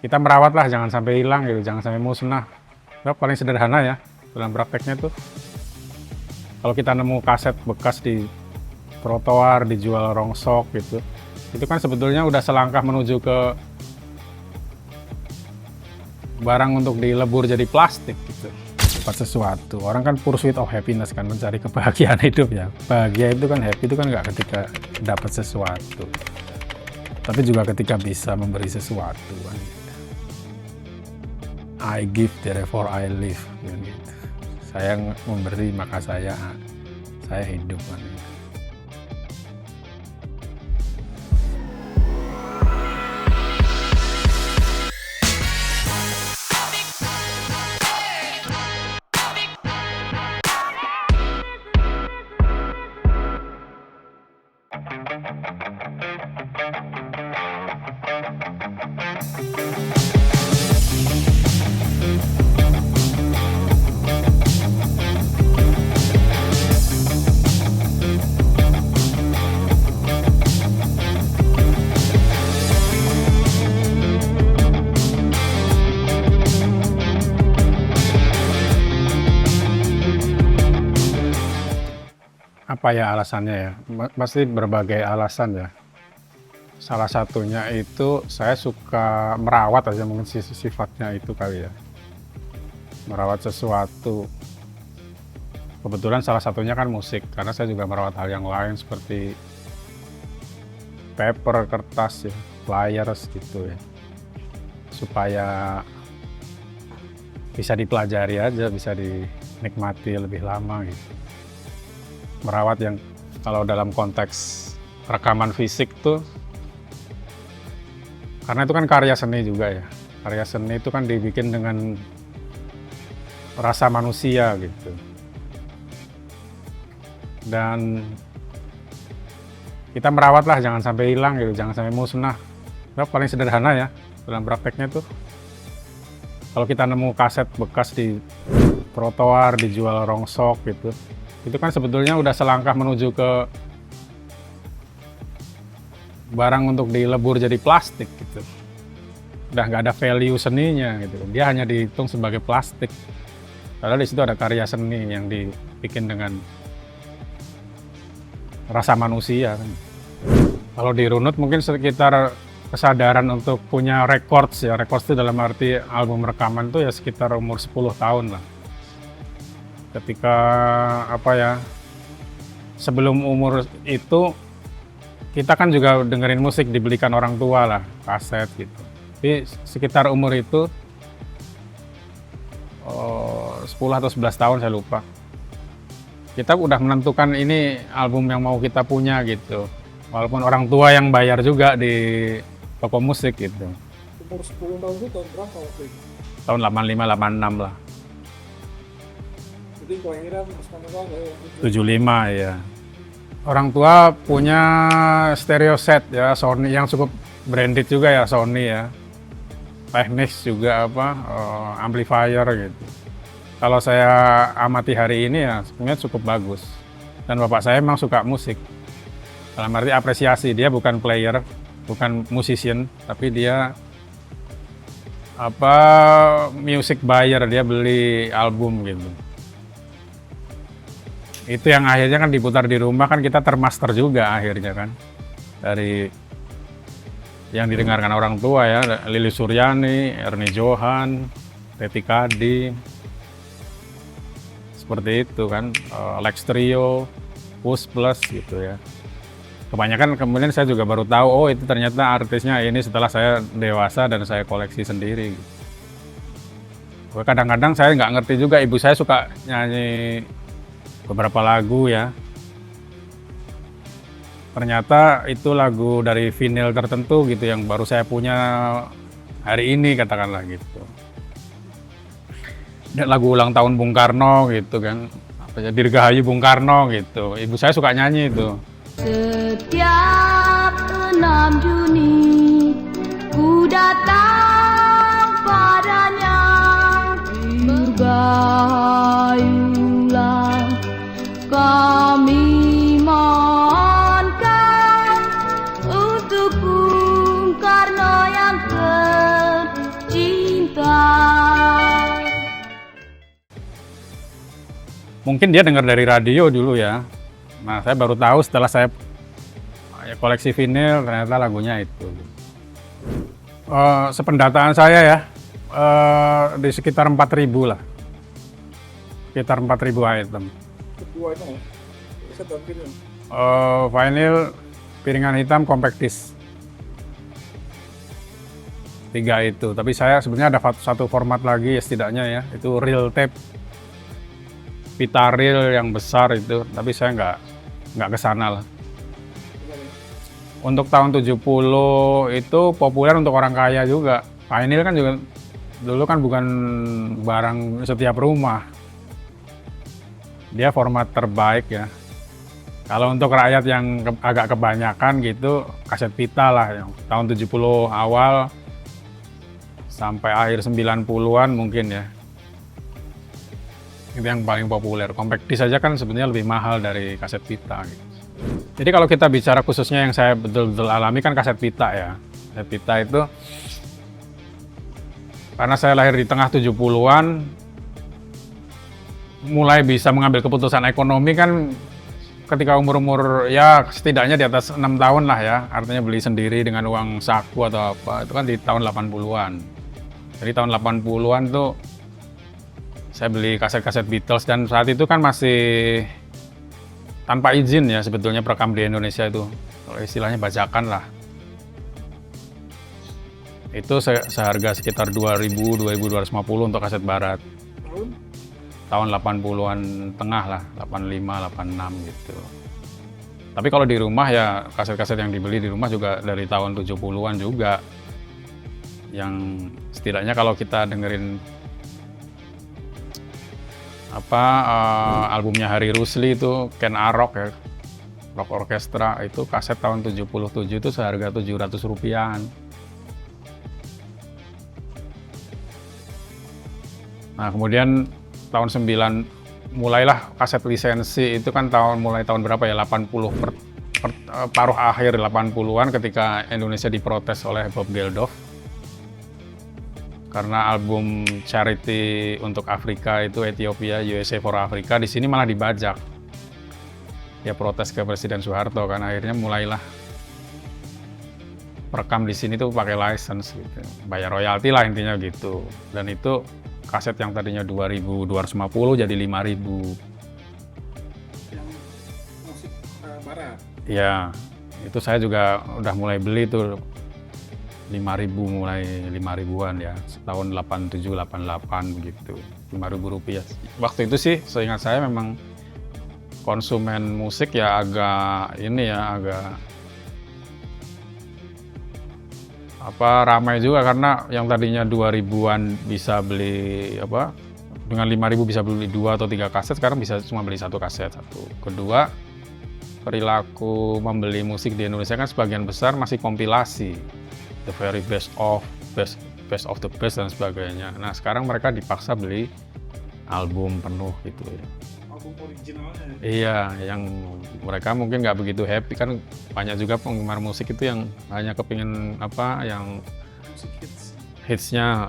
kita merawat lah, jangan sampai hilang gitu, jangan sampai musnah. Nah, paling sederhana ya dalam prakteknya tuh, kalau kita nemu kaset bekas di trotoar dijual rongsok gitu, itu kan sebetulnya udah selangkah menuju ke barang untuk dilebur jadi plastik gitu. Dapat sesuatu, orang kan pursuit of happiness kan, mencari kebahagiaan hidup ya. Bahagia itu kan, happy itu kan nggak ketika dapat sesuatu, tapi juga ketika bisa memberi sesuatu kan. I give, therefore I live gitu. Saya memberi maka saya hidup kan. Apa ya alasannya ya? Pasti berbagai alasan ya. Salah satunya itu saya suka merawat aja, mungkin sifatnya itu kali ya. Merawat sesuatu. Kebetulan salah satunya kan musik, karena saya juga merawat hal yang lain seperti paper, kertas ya, flyers gitu ya. Supaya bisa dipelajari aja, bisa dinikmati lebih lama gitu. Merawat yang kalau dalam konteks rekaman fisik tuh, karena itu kan karya seni juga ya. Karya seni itu kan dibikin dengan rasa manusia gitu. Dan kita merawat lah, jangan sampai hilang gitu, jangan sampai musnah. Nah, paling sederhana ya dalam prakteknya tuh, kalau kita nemu kaset bekas di trotoar dijual rongsok gitu, itu kan sebetulnya udah selangkah menuju ke barang untuk dilebur jadi plastik gitu. Udah nggak ada value seninya gitu. Dia hanya dihitung sebagai plastik. Padahal di situ ada karya seni yang dibikin dengan rasa manusia kan. Kalau dirunut mungkin sekitar kesadaran untuk punya records ya. Records itu dalam arti album rekaman tuh ya sekitar umur 10 tahun lah. Ketika sebelum umur itu kita kan juga dengerin musik, dibelikan orang tua lah, kaset gitu. Tapi sekitar umur itu 10 atau 11 tahun saya lupa, kita udah menentukan ini album yang mau kita punya gitu. Walaupun orang tua yang bayar juga di toko musik gitu. Umur 10 tahun itu tahun berapa waktu itu? Tahun 85-86 lah. Jadi kira-kira Mas Manuel ya? 75 ya. Orang tua punya stereo set ya, Sony yang cukup branded juga ya, Sony ya. Technics juga amplifier gitu. Kalau saya amati hari ini ya sebenarnya cukup bagus. Dan bapak saya memang suka musik. Dalam arti apresiasi, dia bukan player, bukan musician, tapi dia music buyer, dia beli album gitu. Itu yang akhirnya kan diputar di rumah, kan kita termaster juga akhirnya kan. Dari yang didengarkan orang tua ya, Lilis Suryani, Ernie Johan, Teti Kadi, seperti itu kan, Lex Trio, Push Plus gitu ya. Kebanyakan kemudian saya juga baru tahu, oh itu ternyata artisnya ini setelah saya dewasa dan saya koleksi sendiri. Kadang-kadang saya nggak ngerti juga, ibu saya suka nyanyi beberapa lagu ya. Ternyata itu lagu dari vinyl tertentu gitu yang baru saya punya hari ini katakanlah gitu. Dan lagu ulang tahun Bung Karno gitu kan. Dirgahayu Bung Karno gitu. Ibu saya suka nyanyi itu. Setiap 6 Juni ku datang padanya, bergayulah kami mohonkan untuk Bung Karno yang Mungkin dia dengar dari radio dulu ya. Nah, saya baru tahu setelah saya koleksi vinil, ternyata lagunya itu. Sependataan saya ya, di sekitar 4.000 lah. Sekitar 4.000 item. Keduanya ya, set dan vinyl. Vinyl, piringan hitam, compact disc. 3 itu. Tapi saya sebenarnya ada satu format lagi ya setidaknya ya, itu reel tape. Pita reel yang besar itu, tapi saya nggak kesana lah. Untuk tahun 70 itu populer untuk orang kaya juga. Vinyl kan juga dulu kan bukan barang setiap rumah. Dia format terbaik ya. Kalau untuk rakyat yang agak kebanyakan gitu, kaset pita lah yang tahun 70 awal sampai akhir 90-an mungkin ya. Itu yang paling populer. Compact disc saja kan sebenarnya lebih mahal dari kaset pita gitu. Jadi kalau kita bicara khususnya yang saya betul-betul alami kan kaset pita ya. Kaset pita itu karena saya lahir di tengah 70-an, mulai bisa mengambil keputusan ekonomi kan ketika umur-umur ya setidaknya di atas 6 tahun lah ya. Artinya beli sendiri dengan uang saku atau apa, itu kan di tahun 80-an. Jadi tahun 80-an tuh saya beli kaset-kaset Beatles dan saat itu kan masih tanpa izin ya sebetulnya perekam di Indonesia itu. Kalau istilahnya bajakan lah. Itu seharga sekitar 2.250 untuk kaset barat. Tahun 80-an tengah lah, 85, 86 gitu. Tapi kalau di rumah ya kaset-kaset yang dibeli di rumah juga dari tahun 70-an juga. Yang setidaknya kalau kita dengerin albumnya Harry Rusli itu Ken Arok ya, rock orkestra itu kaset tahun 77 itu seharga Rp700. Nah kemudian tahun 9 mulailah kaset lisensi itu kan mulai tahun berapa ya 80 paruh akhir 80-an ketika Indonesia diprotes oleh Bob Geldof karena album charity untuk Afrika itu Ethiopia USA for Africa di sini malah dibajak. Dia protes ke Presiden Soeharto kan akhirnya mulailah perekam di sini tuh pakai license gitu. Bayar royalti lah intinya gitu. Dan itu kaset yang tadinya 2.250 jadi 5.000. Yang musik barat. Ya, itu saya juga udah mulai beli tuh 5.000 mulai 5.000-an ya, setahun 87, 88 begitu, Rp5.000. Waktu itu sih seingat saya memang konsumen musik ya agak ramai juga karena yang tadinya 2.000-an bisa beli dengan 5.000 bisa beli 2 atau 3 kaset, sekarang bisa cuma beli 1 kaset. Kedua, perilaku membeli musik di Indonesia kan sebagian besar masih kompilasi, the very best of the best dan sebagainya. Nah sekarang mereka dipaksa beli album penuh gitu ya. Album originalnya. Iya, yang mereka mungkin nggak begitu happy kan, banyak juga penggemar musik itu yang hanya kepingin yang Musik hitsnya.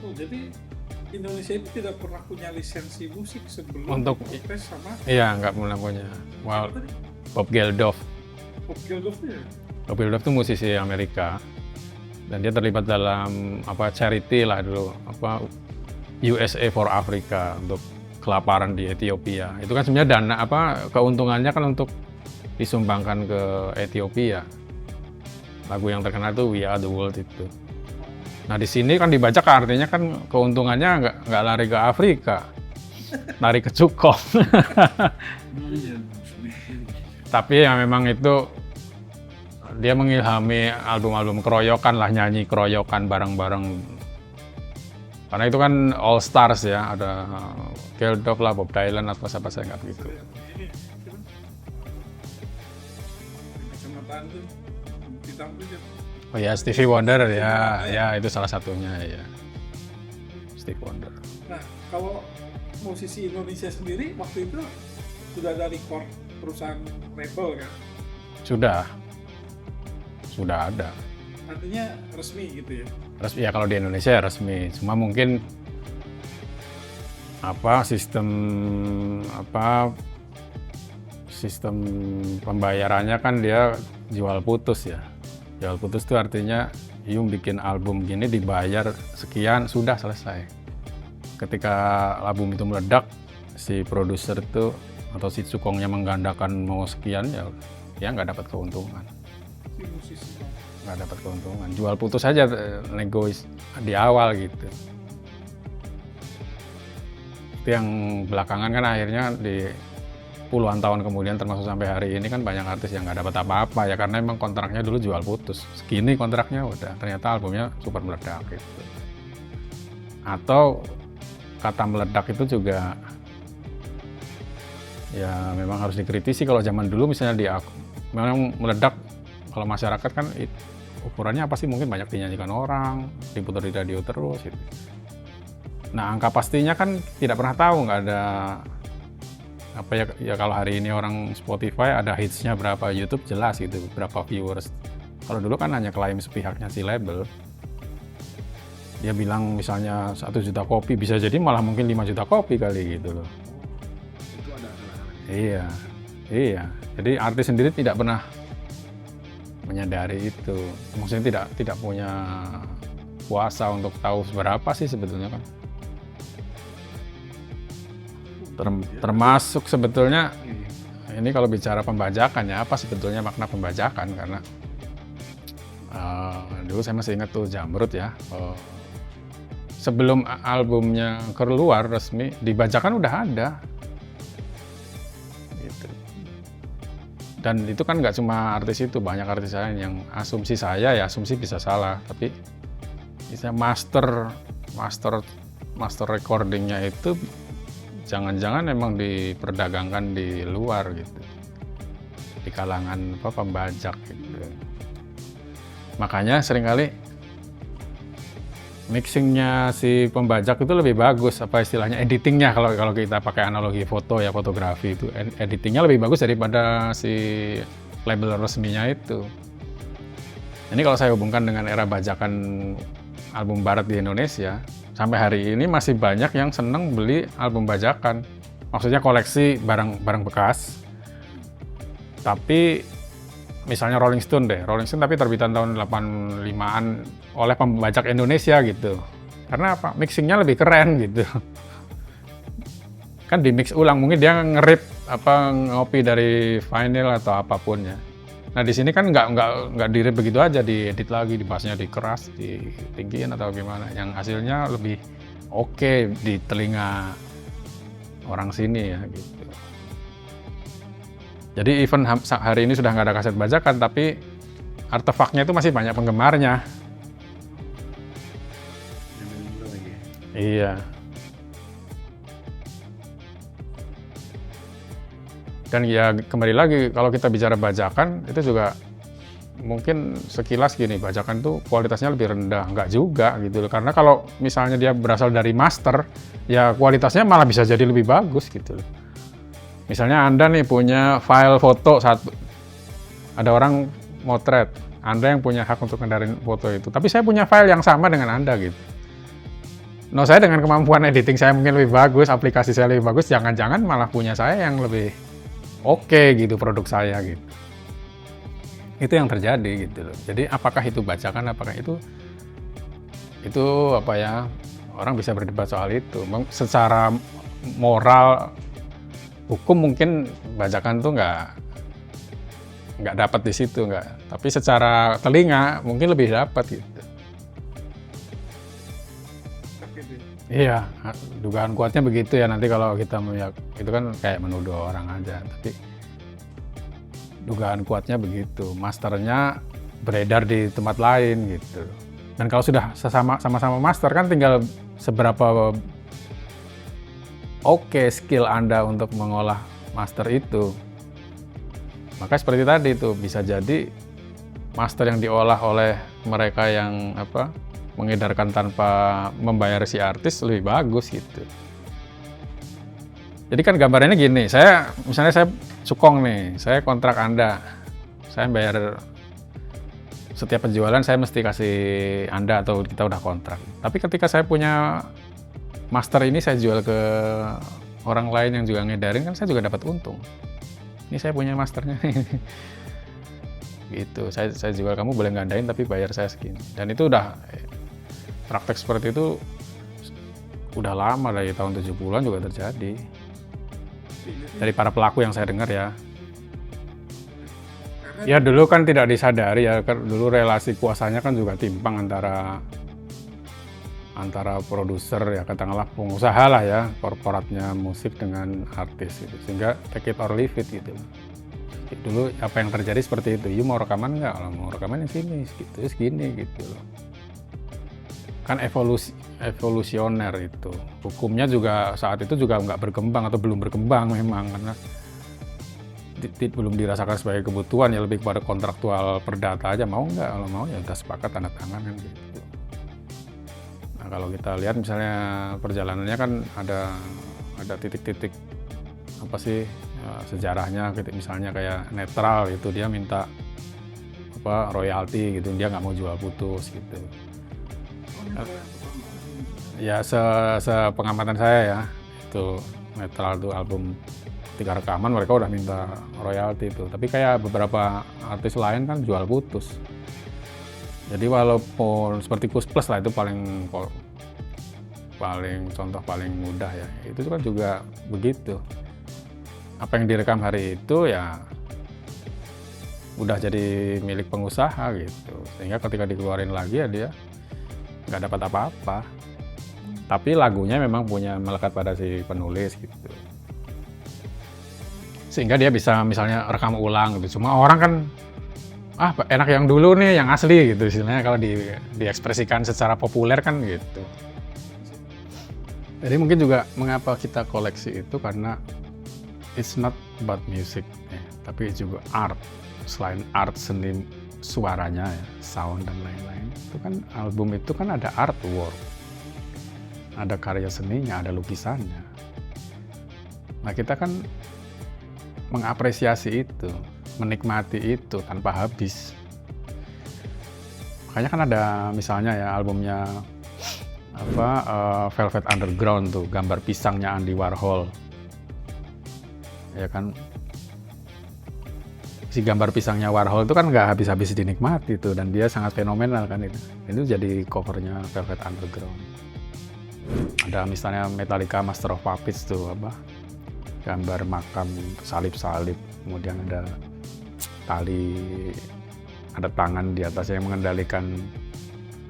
Oh, jadi Indonesia itu tidak pernah punya lisensi musik sebelum Untuk diprotes sama iya nggak pernah punya. Wow, Bob Geldof. Bob Geldof ya. Bob Geldof itu musisi Amerika dan dia terlibat dalam charity lah dulu USA for Africa untuk kelaparan di Ethiopia. Itu kan sebenarnya dana keuntungannya kan untuk disumbangkan ke Ethiopia. Lagu yang terkenal itu We Are the World itu. Nah di sini kan dibaca artinya kan keuntungannya nggak lari ke Afrika, lari ke Cukong. Tapi ya memang itu dia mengilhami album-album keroyokan lah, nyanyi keroyokan bareng-bareng. Karena itu kan all stars ya, ada Geldof lah, Bob Dylan atau siapa saya nggak begitu. Ini kacamataan tuh ditampilkan. Oh ya, Stevie Wonder ya itu salah satunya ya. Stevie Wonder. Nah, kalau musisi Indonesia sendiri waktu itu sudah ada record perusahaan label kan? Sudah ada. Artinya resmi gitu ya? Resmi ya, kalau di Indonesia ya resmi. Cuma mungkin sistem pembayarannya kan dia jual putus ya. Jual putus itu artinya Yung bikin album gini dibayar sekian, sudah selesai. Ketika album itu meledak, si produser itu atau si Cukongnya menggandakan mau sekian, ya dia nggak dapat keuntungan. Si musisi. Nggak dapat keuntungan. Jual putus aja negois di awal gitu. Itu yang belakangan kan akhirnya di puluhan tahun kemudian termasuk sampai hari ini kan banyak artis yang nggak dapat apa-apa ya karena emang kontraknya dulu jual putus. Segini kontraknya udah, ternyata albumnya super meledak gitu. Atau kata meledak itu juga ya memang harus dikritisi. Kalau zaman dulu misalnya memang meledak, kalau masyarakat kan ukurannya apa sih, mungkin banyak dinyanyikan orang, diputar di radio terus gitu. Nah angka pastinya kan tidak pernah tahu, nggak ada apa ya kalau hari ini orang Spotify ada hitsnya berapa, YouTube jelas gitu berapa viewers. Kalau dulu kan hanya klaim sepihaknya si label. Dia bilang misalnya 1 juta kopi, bisa jadi malah mungkin 5 juta kopi kali gitu loh. Itu ada Iya. Jadi artis sendiri tidak pernah menyadari itu. Maksudnya tidak punya kuasa untuk tahu seberapa sih sebetulnya kan. Termasuk sebetulnya ini kalau bicara pembajakan ya, apa sebetulnya makna pembajakan, karena dulu saya masih ingat tuh Jamrut ya, sebelum albumnya keluar resmi dibajakan udah ada gitu. Dan itu kan nggak cuma artis itu, banyak artis lain yang asumsi bisa salah, tapi bisa master recordingnya itu jangan-jangan emang diperdagangkan di luar gitu, di kalangan pembajak gitu. Makanya seringkali mixingnya si pembajak itu lebih bagus, apa istilahnya editingnya, kalau kita pakai analogi foto ya, fotografi itu editingnya lebih bagus daripada si label resminya itu. Ini kalau saya hubungkan dengan era bajakan album barat di Indonesia, sampai hari ini masih banyak yang seneng beli album bajakan. Maksudnya koleksi barang bekas. Tapi misalnya Rolling Stone tapi terbitan tahun 85-an oleh pembajak Indonesia gitu. Karena apa? Mixingnya lebih keren gitu. Kan di mix ulang, mungkin dia ngerip ngopi dari vinyl atau apapun ya. Nah di sini kan nggak dirip begitu aja, diedit lagi, dibasnya dikeras, ditinggiin atau gimana, yang hasilnya lebih oke di telinga orang sini ya gitu. Jadi even hari ini sudah nggak ada kaset bajakan, tapi artefaknya itu masih banyak penggemarnya. Iya. Dan ya kembali lagi, kalau kita bicara bajakan, itu juga mungkin sekilas gini, bajakan itu kualitasnya lebih rendah. Enggak juga gitu loh. Karena kalau misalnya dia berasal dari master, ya kualitasnya malah bisa jadi lebih bagus gitu loh. Misalnya Anda nih punya file foto ada orang motret, Anda yang punya hak untuk ngendarin foto itu. Tapi saya punya file yang sama dengan Anda gitu. No, saya dengan kemampuan editing saya mungkin lebih bagus, aplikasi saya lebih bagus, jangan-jangan malah punya saya yang lebih oke gitu produk saya gitu. Itu yang terjadi gitu loh. Jadi apakah itu bajakan, apakah itu apa ya, orang bisa berdebat soal itu. Secara moral hukum mungkin bajakan tuh nggak dapat di situ, nggak. Tapi secara telinga mungkin lebih dapat gitu. Iya, dugaan kuatnya begitu ya. Nanti kalau kita melihat itu kan kayak menuduh orang aja, tapi dugaan kuatnya begitu. Masternya beredar di tempat lain gitu. Dan kalau sudah sama-sama master kan tinggal seberapa oke skill Anda untuk mengolah master itu. Maka seperti tadi itu bisa jadi master yang diolah oleh mereka yang mengedarkan tanpa membayar si artis lebih bagus gitu. Jadi kan gambarannya gini, misalnya saya Cukong nih, saya kontrak Anda, saya bayar setiap penjualan saya mesti kasih Anda atau kita udah kontrak. Tapi ketika saya punya master ini saya jual ke orang lain yang juga ngedarin, kan saya juga dapat untung. Ini saya punya masternya. Gitu, saya jual, kamu boleh ngandain tapi bayar saya segini. Dan itu udah praktek seperti itu udah lama, dari tahun 70-an juga terjadi. Dari para pelaku yang saya dengar ya. Ya dulu kan tidak disadari ya, dulu relasi kuasanya kan juga timpang antara produser ya, katakanlah pengusaha lah ya, korporatnya musik dengan artis gitu. Sehingga take it or leave it gitu. Dulu apa yang terjadi seperti itu, you mau rekaman nggak? Kalau mau rekaman yang sini, gitu, segini gitu loh. Kan evolusioner itu. Hukumnya juga saat itu juga nggak berkembang atau belum berkembang memang, karena belum dirasakan sebagai kebutuhan, ya lebih kepada kontraktual perdata aja, mau nggak? Kalau mau ya udah sepakat, tanda tangan kan gitu. Nah kalau kita lihat misalnya perjalanannya kan ada titik-titik apa sih sejarahnya, misalnya kayak Netral itu dia minta apa royalti gitu, dia nggak mau jual putus gitu. Ya sepengamatan saya ya, itu Netral tuh album 3 rekaman mereka udah minta royalti itu. Tapi kayak beberapa artis lain kan jual putus. Jadi walaupun seperti Kus Plus lah, itu paling contoh paling mudah ya. Itu kan juga begitu. Apa yang direkam hari itu ya udah jadi milik pengusaha gitu. Sehingga ketika dikeluarin lagi ya dia nggak dapat apa-apa. Tapi lagunya memang melekat pada si penulis gitu. Sehingga dia bisa misalnya rekam ulang gitu. Cuma orang kan enak yang dulu nih, yang asli gitu istilahnya, kalau diekspresikan secara populer kan gitu. Jadi mungkin juga mengapa kita koleksi itu karena it's not about music ya, tapi juga art. Selain art, seni suaranya ya, sound dan lain-lain. Itu kan album itu kan ada artwork. Ada karya seninya, ada lukisannya. Nah, kita kan mengapresiasi itu, menikmati itu tanpa habis. Makanya kan ada misalnya ya albumnya Velvet Underground tuh, gambar pisangnya Andy Warhol. Ya kan, si gambar pisangnya Warhol itu kan nggak habis-habis dinikmati tuh, dan dia sangat fenomenal kan itu. Itu jadi covernya Velvet Underground. Ada misalnya Metallica Master of Puppets tuh gambar makam salib-salib, kemudian ada tali, ada tangan di atasnya yang mengendalikan,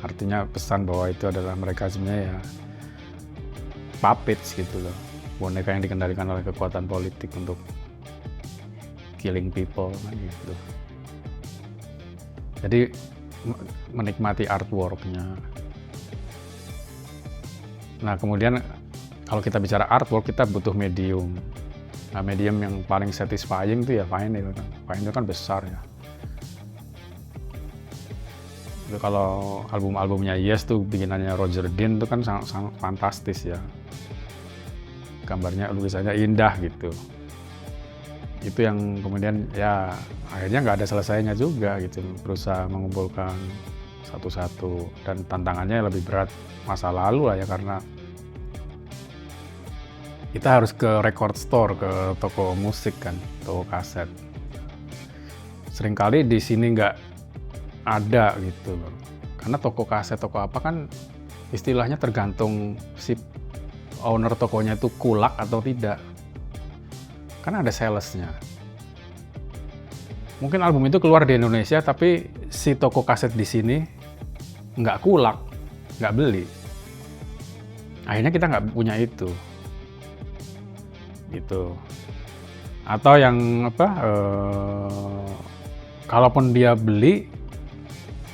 artinya pesan bahwa itu adalah mereka sebenarnya ya puppets gitu loh, boneka yang dikendalikan oleh kekuatan politik untuk killing people kan gitu. Jadi menikmati artworknya. Nah kemudian kalau kita bicara artwork, kita butuh medium. Nah medium yang paling satisfying itu ya vinyl kan. Vinyl kan besar ya. Itu kalau album-albumnya Yes tuh bikinannya Roger Dean tuh kan sangat fantastis ya. Gambarnya, lukisannya indah gitu. Itu yang kemudian ya akhirnya nggak ada selesainya juga gitu. Berusaha mengumpulkan satu-satu, dan tantangannya lebih berat masa lalu lah ya, karena kita harus ke record store, ke toko musik kan, toko kaset. Seringkali di sini nggak ada gitu loh, karena toko kaset, toko apa kan istilahnya tergantung si owner tokonya itu kulak atau tidak. Kan ada salesnya. Mungkin album itu keluar di Indonesia, tapi si toko kaset di sini nggak kulak, nggak beli. Akhirnya kita nggak punya itu. Gitu. Atau yang kalaupun dia beli,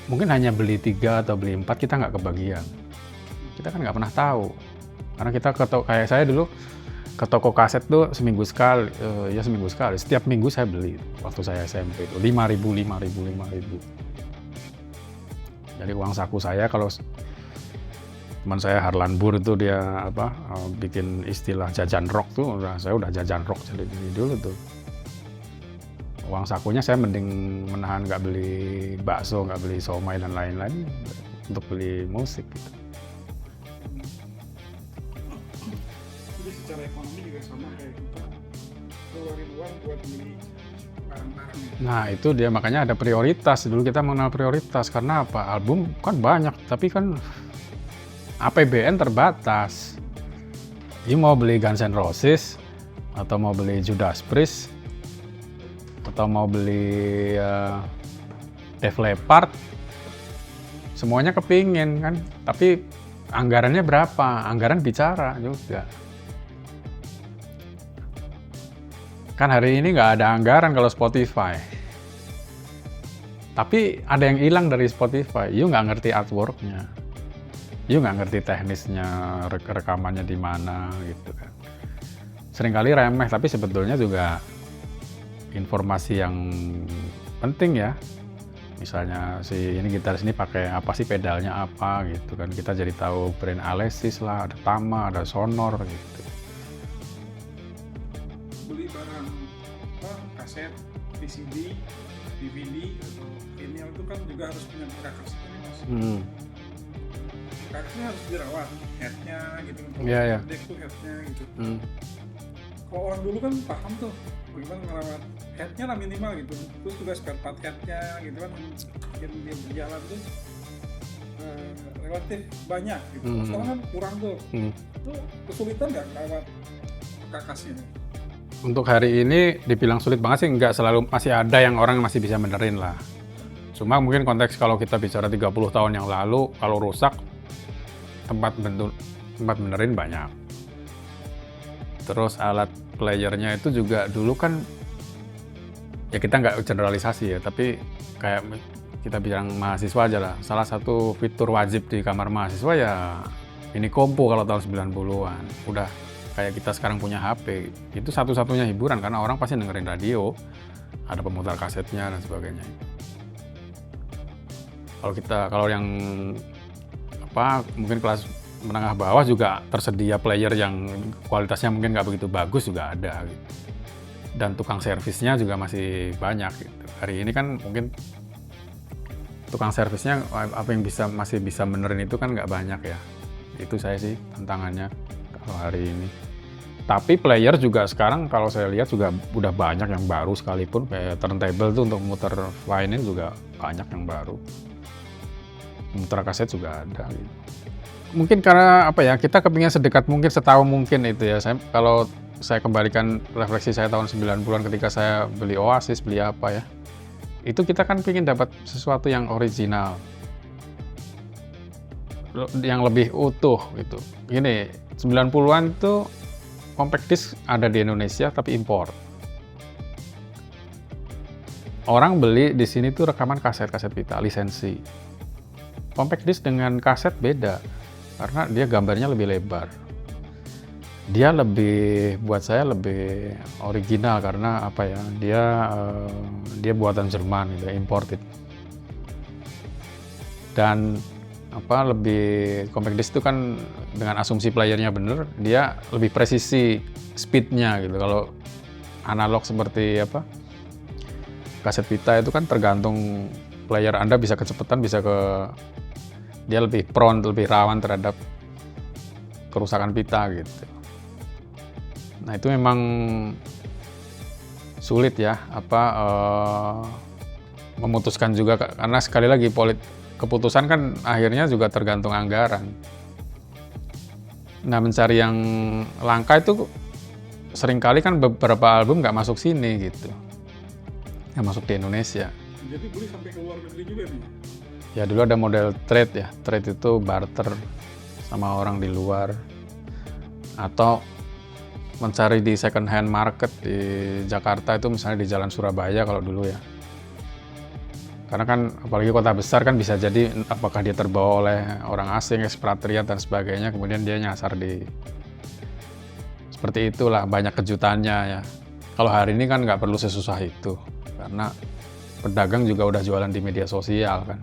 mungkin hanya beli 3 atau beli 4, kita nggak kebagian. Kita kan nggak pernah tahu. Karena kita kayak saya dulu ke toko kaset tuh seminggu sekali. Setiap minggu saya beli waktu saya SMP itu 5.000. Jadi uang saku saya, kalau teman saya Harlan Bur itu dia bikin istilah jajan rock tuh, saya udah jajan rock dari dulu tuh. Uang sakunya saya mending menahan nggak beli bakso, nggak beli somai dan lain-lain untuk beli musik gitu. Jadi secara ekonomi juga sama kayak kita keluarin uang buat beli barang-barang ya. Nah itu dia, makanya ada prioritas. Dulu kita mengenal prioritas karena apa? Album kan banyak, tapi kan APBN terbatas. You mau beli Guns N' Roses, atau mau beli Judas Priest, atau mau beli Def Leppard, semuanya kepingin kan, tapi anggarannya berapa? Anggaran bicara juga. Kan hari ini nggak ada anggaran kalau Spotify. Tapi ada yang hilang dari Spotify, you nggak ngerti artwork-nya. You nggak ngerti teknisnya, rekamannya di mana gitu kan. Seringkali remeh, tapi sebetulnya juga informasi yang penting ya. Misalnya si ini gitaris ini pakai apa sih, pedalnya apa gitu kan. Kita jadi tahu brand Alesis lah, ada Tama, ada Sonor gitu. Beli barang kaset, VCD, DVD atau vinyl itu kan juga harus punya perkakas ini mas. Perkakasnya harus dirawat, headnya gitu. Iya, iya. Deck tuh headnya gitu. Kalau orang dulu kan paham tuh bagaimana merawat headnya lah minimal gitu. Terus juga spare part headnya gitu kan, bikin dia berjalan tuh relatif banyak gitu. Sekarang kan kurang tuh. Itu kesulitan nggak merawat perkakasnya? Untuk hari ini dibilang sulit banget sih, nggak selalu, masih ada yang orang masih bisa benerin lah. Cuma mungkin konteks kalau kita bicara 30 tahun yang lalu, kalau rusak, tempat benerin banyak. Terus alat playernya itu juga dulu kan, ya kita nggak generalisasi ya, tapi kayak kita bilang mahasiswa aja lah. Salah satu fitur wajib di kamar mahasiswa ya ini kompo kalau tahun 90-an. Udah kayak kita sekarang punya HP, itu satu-satunya hiburan karena orang pasti dengerin radio, ada pemutar kasetnya dan sebagainya. Kalau yang mungkin kelas menengah bawah juga tersedia player yang kualitasnya mungkin nggak begitu bagus juga ada gitu. Dan tukang servisnya juga masih banyak gitu. Hari ini kan mungkin tukang servisnya apa yang masih bisa benerin itu kan nggak banyak ya. Itu saya sih tantangannya kalau hari ini. Tapi player juga sekarang kalau saya lihat juga udah banyak yang baru, sekalipun kayak turntable tuh untuk muter vinyl juga banyak yang baru. Muter kaset juga ada gitu. Mungkin karena apa ya, kita kepingin sedekat mungkin, setahu mungkin itu ya. Kalau saya kembalikan refleksi saya tahun 90-an ketika saya beli Oasis, beli apa ya, itu kita kan pingin dapat sesuatu yang original, yang lebih utuh gitu. Gini, 90-an tuh compact disc ada di Indonesia tapi impor. Orang beli di sini tuh rekaman kaset-kaset pita, lisensi. Compact disc dengan kaset beda, karena dia gambarnya lebih lebar. Dia lebih, buat saya lebih original karena apa ya? Dia buatan Jerman gitu, imported. Dan lebih compact disc itu kan dengan asumsi playernya bener, dia lebih presisi speednya gitu. Kalau analog seperti kaset pita itu kan tergantung player Anda bisa kecepatan, dia lebih prone, lebih rawan terhadap kerusakan pita gitu. Nah itu memang sulit ya memutuskan juga, karena sekali lagi keputusan kan akhirnya juga tergantung anggaran. Nah mencari yang langka itu seringkali kan beberapa album nggak masuk sini gitu, nggak masuk di Indonesia. Jadi beli sampai ke luar negeri juga nih? Ya dulu ada model trade ya, trade itu barter sama orang di luar, atau mencari di second hand market di Jakarta itu, misalnya di Jalan Surabaya kalau dulu ya. Karena kan apalagi kota besar kan bisa jadi apakah dia terbawa oleh orang asing, ekspatriat dan sebagainya, kemudian dia nyasar di seperti itulah, banyak kejutannya ya. Kalau hari ini kan nggak perlu sesusah itu, karena pedagang juga udah jualan di media sosial kan.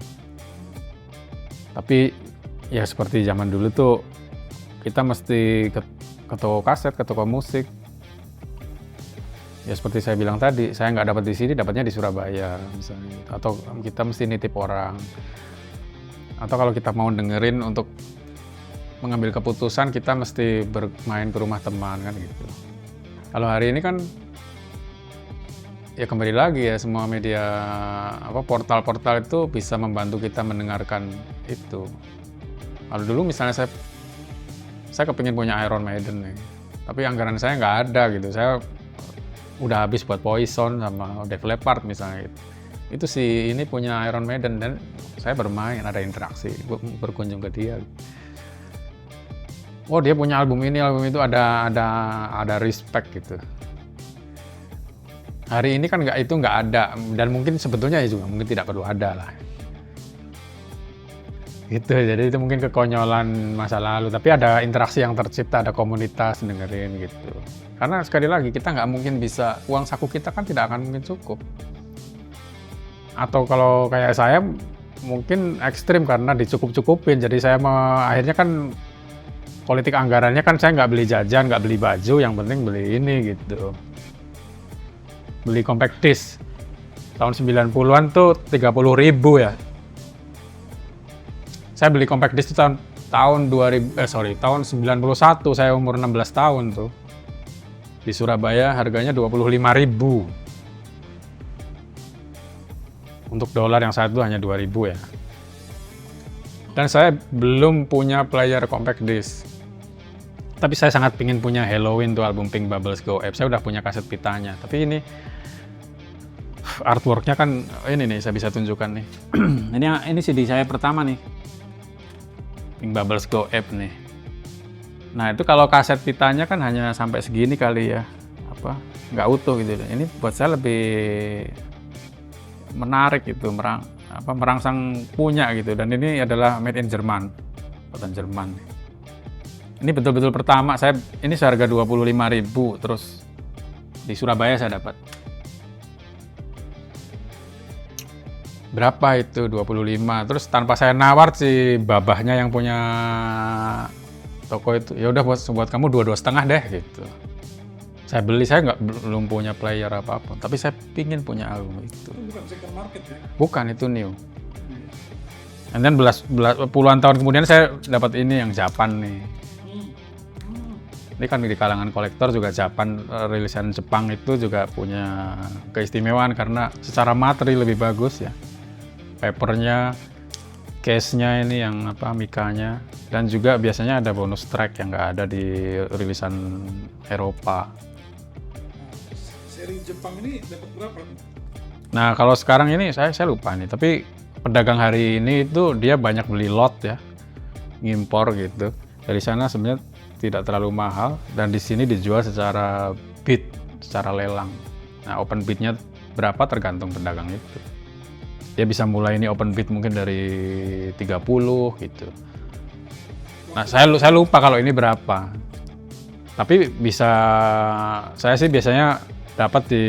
Tapi ya seperti zaman dulu tuh kita mesti ke toko kaset, ke toko musik. Ya seperti saya bilang tadi, saya nggak dapat di sini, dapatnya di Surabaya misalnya. Atau kita mesti nitip orang. Atau kalau kita mau dengerin untuk mengambil keputusan kita mesti bermain ke rumah teman kan gitu. Kalau hari ini kan ya kembali lagi ya, semua media portal-portal itu bisa membantu kita mendengarkan itu. Kalau dulu misalnya saya kepingin punya Iron Maiden nih, tapi anggaran saya nggak ada gitu. Saya udah habis buat Poison sama Def Leppard misalnya gitu. Itu si ini punya Iron Maiden dan saya bermain, ada interaksi, berkunjung ke dia. Oh dia punya album ini, album itu, ada respect gitu. Hari ini kan itu nggak ada, dan mungkin sebetulnya ya juga mungkin tidak perlu ada lah. Gitu, jadi itu mungkin kekonyolan masa lalu, tapi ada interaksi yang tercipta, ada komunitas dengerin gitu. Karena sekali lagi kita nggak mungkin bisa, uang saku kita kan tidak akan mungkin cukup. Atau kalau kayak saya mungkin ekstrim karena dicukup-cukupin, jadi saya akhirnya kan politik anggarannya kan saya nggak beli jajan, nggak beli baju, yang penting beli ini gitu. Beli compact disc tahun 90-an tuh 30.000 ya. Saya beli compact disc itu tahun 91, saya umur 16 tahun tuh. Di Surabaya harganya 25.000. Untuk dolar yang saat itu hanya 2.000 ya. Dan saya belum punya player compact disc. Tapi saya sangat pingin punya Halloween tuh, album Pink Bubbles Go Ape. Saya udah punya kaset pitanya. Tapi ini artworknya kan ini nih, saya bisa tunjukkan nih. ini CD saya pertama nih. Pink Bubbles Go Ape nih. Nah itu kalau kaset pitanya kan hanya sampai segini kali ya. Nggak utuh gitu. Ini buat saya lebih menarik gitu, merangsang punya gitu. Dan ini adalah made in Jerman, buatan Jerman. Ini betul-betul pertama ini seharga 25.000, terus di Surabaya saya dapat. Berapa itu? 25. Terus tanpa saya nawar, si babahnya yang punya toko itu, ya udah buat kamu 22,5 deh gitu. Saya beli, saya belum punya player apapun, tapi saya pingin punya album itu. Itu bukan second market ya? Bukan, itu new. And then puluhan tahun kemudian saya dapat ini yang Japan nih. Ini kan di kalangan kolektor juga Japan, rilisan Jepang itu juga punya keistimewaan karena secara materi lebih bagus ya. Papernya, case-nya ini yang mikanya, dan juga biasanya ada bonus track yang nggak ada di rilisan Eropa. Seri Jepang ini dapat berapa? Nah kalau sekarang ini saya lupa nih, tapi pedagang hari ini itu dia banyak beli lot ya, ngimpor gitu. Dari sana sebenarnya tidak terlalu mahal, dan di sini dijual secara bid, secara lelang. Nah open bidnya berapa tergantung pedagang itu. Dia bisa mulai ini open bid mungkin dari 30 gitu. Nah saya lupa kalau ini berapa. Tapi saya sih biasanya dapat di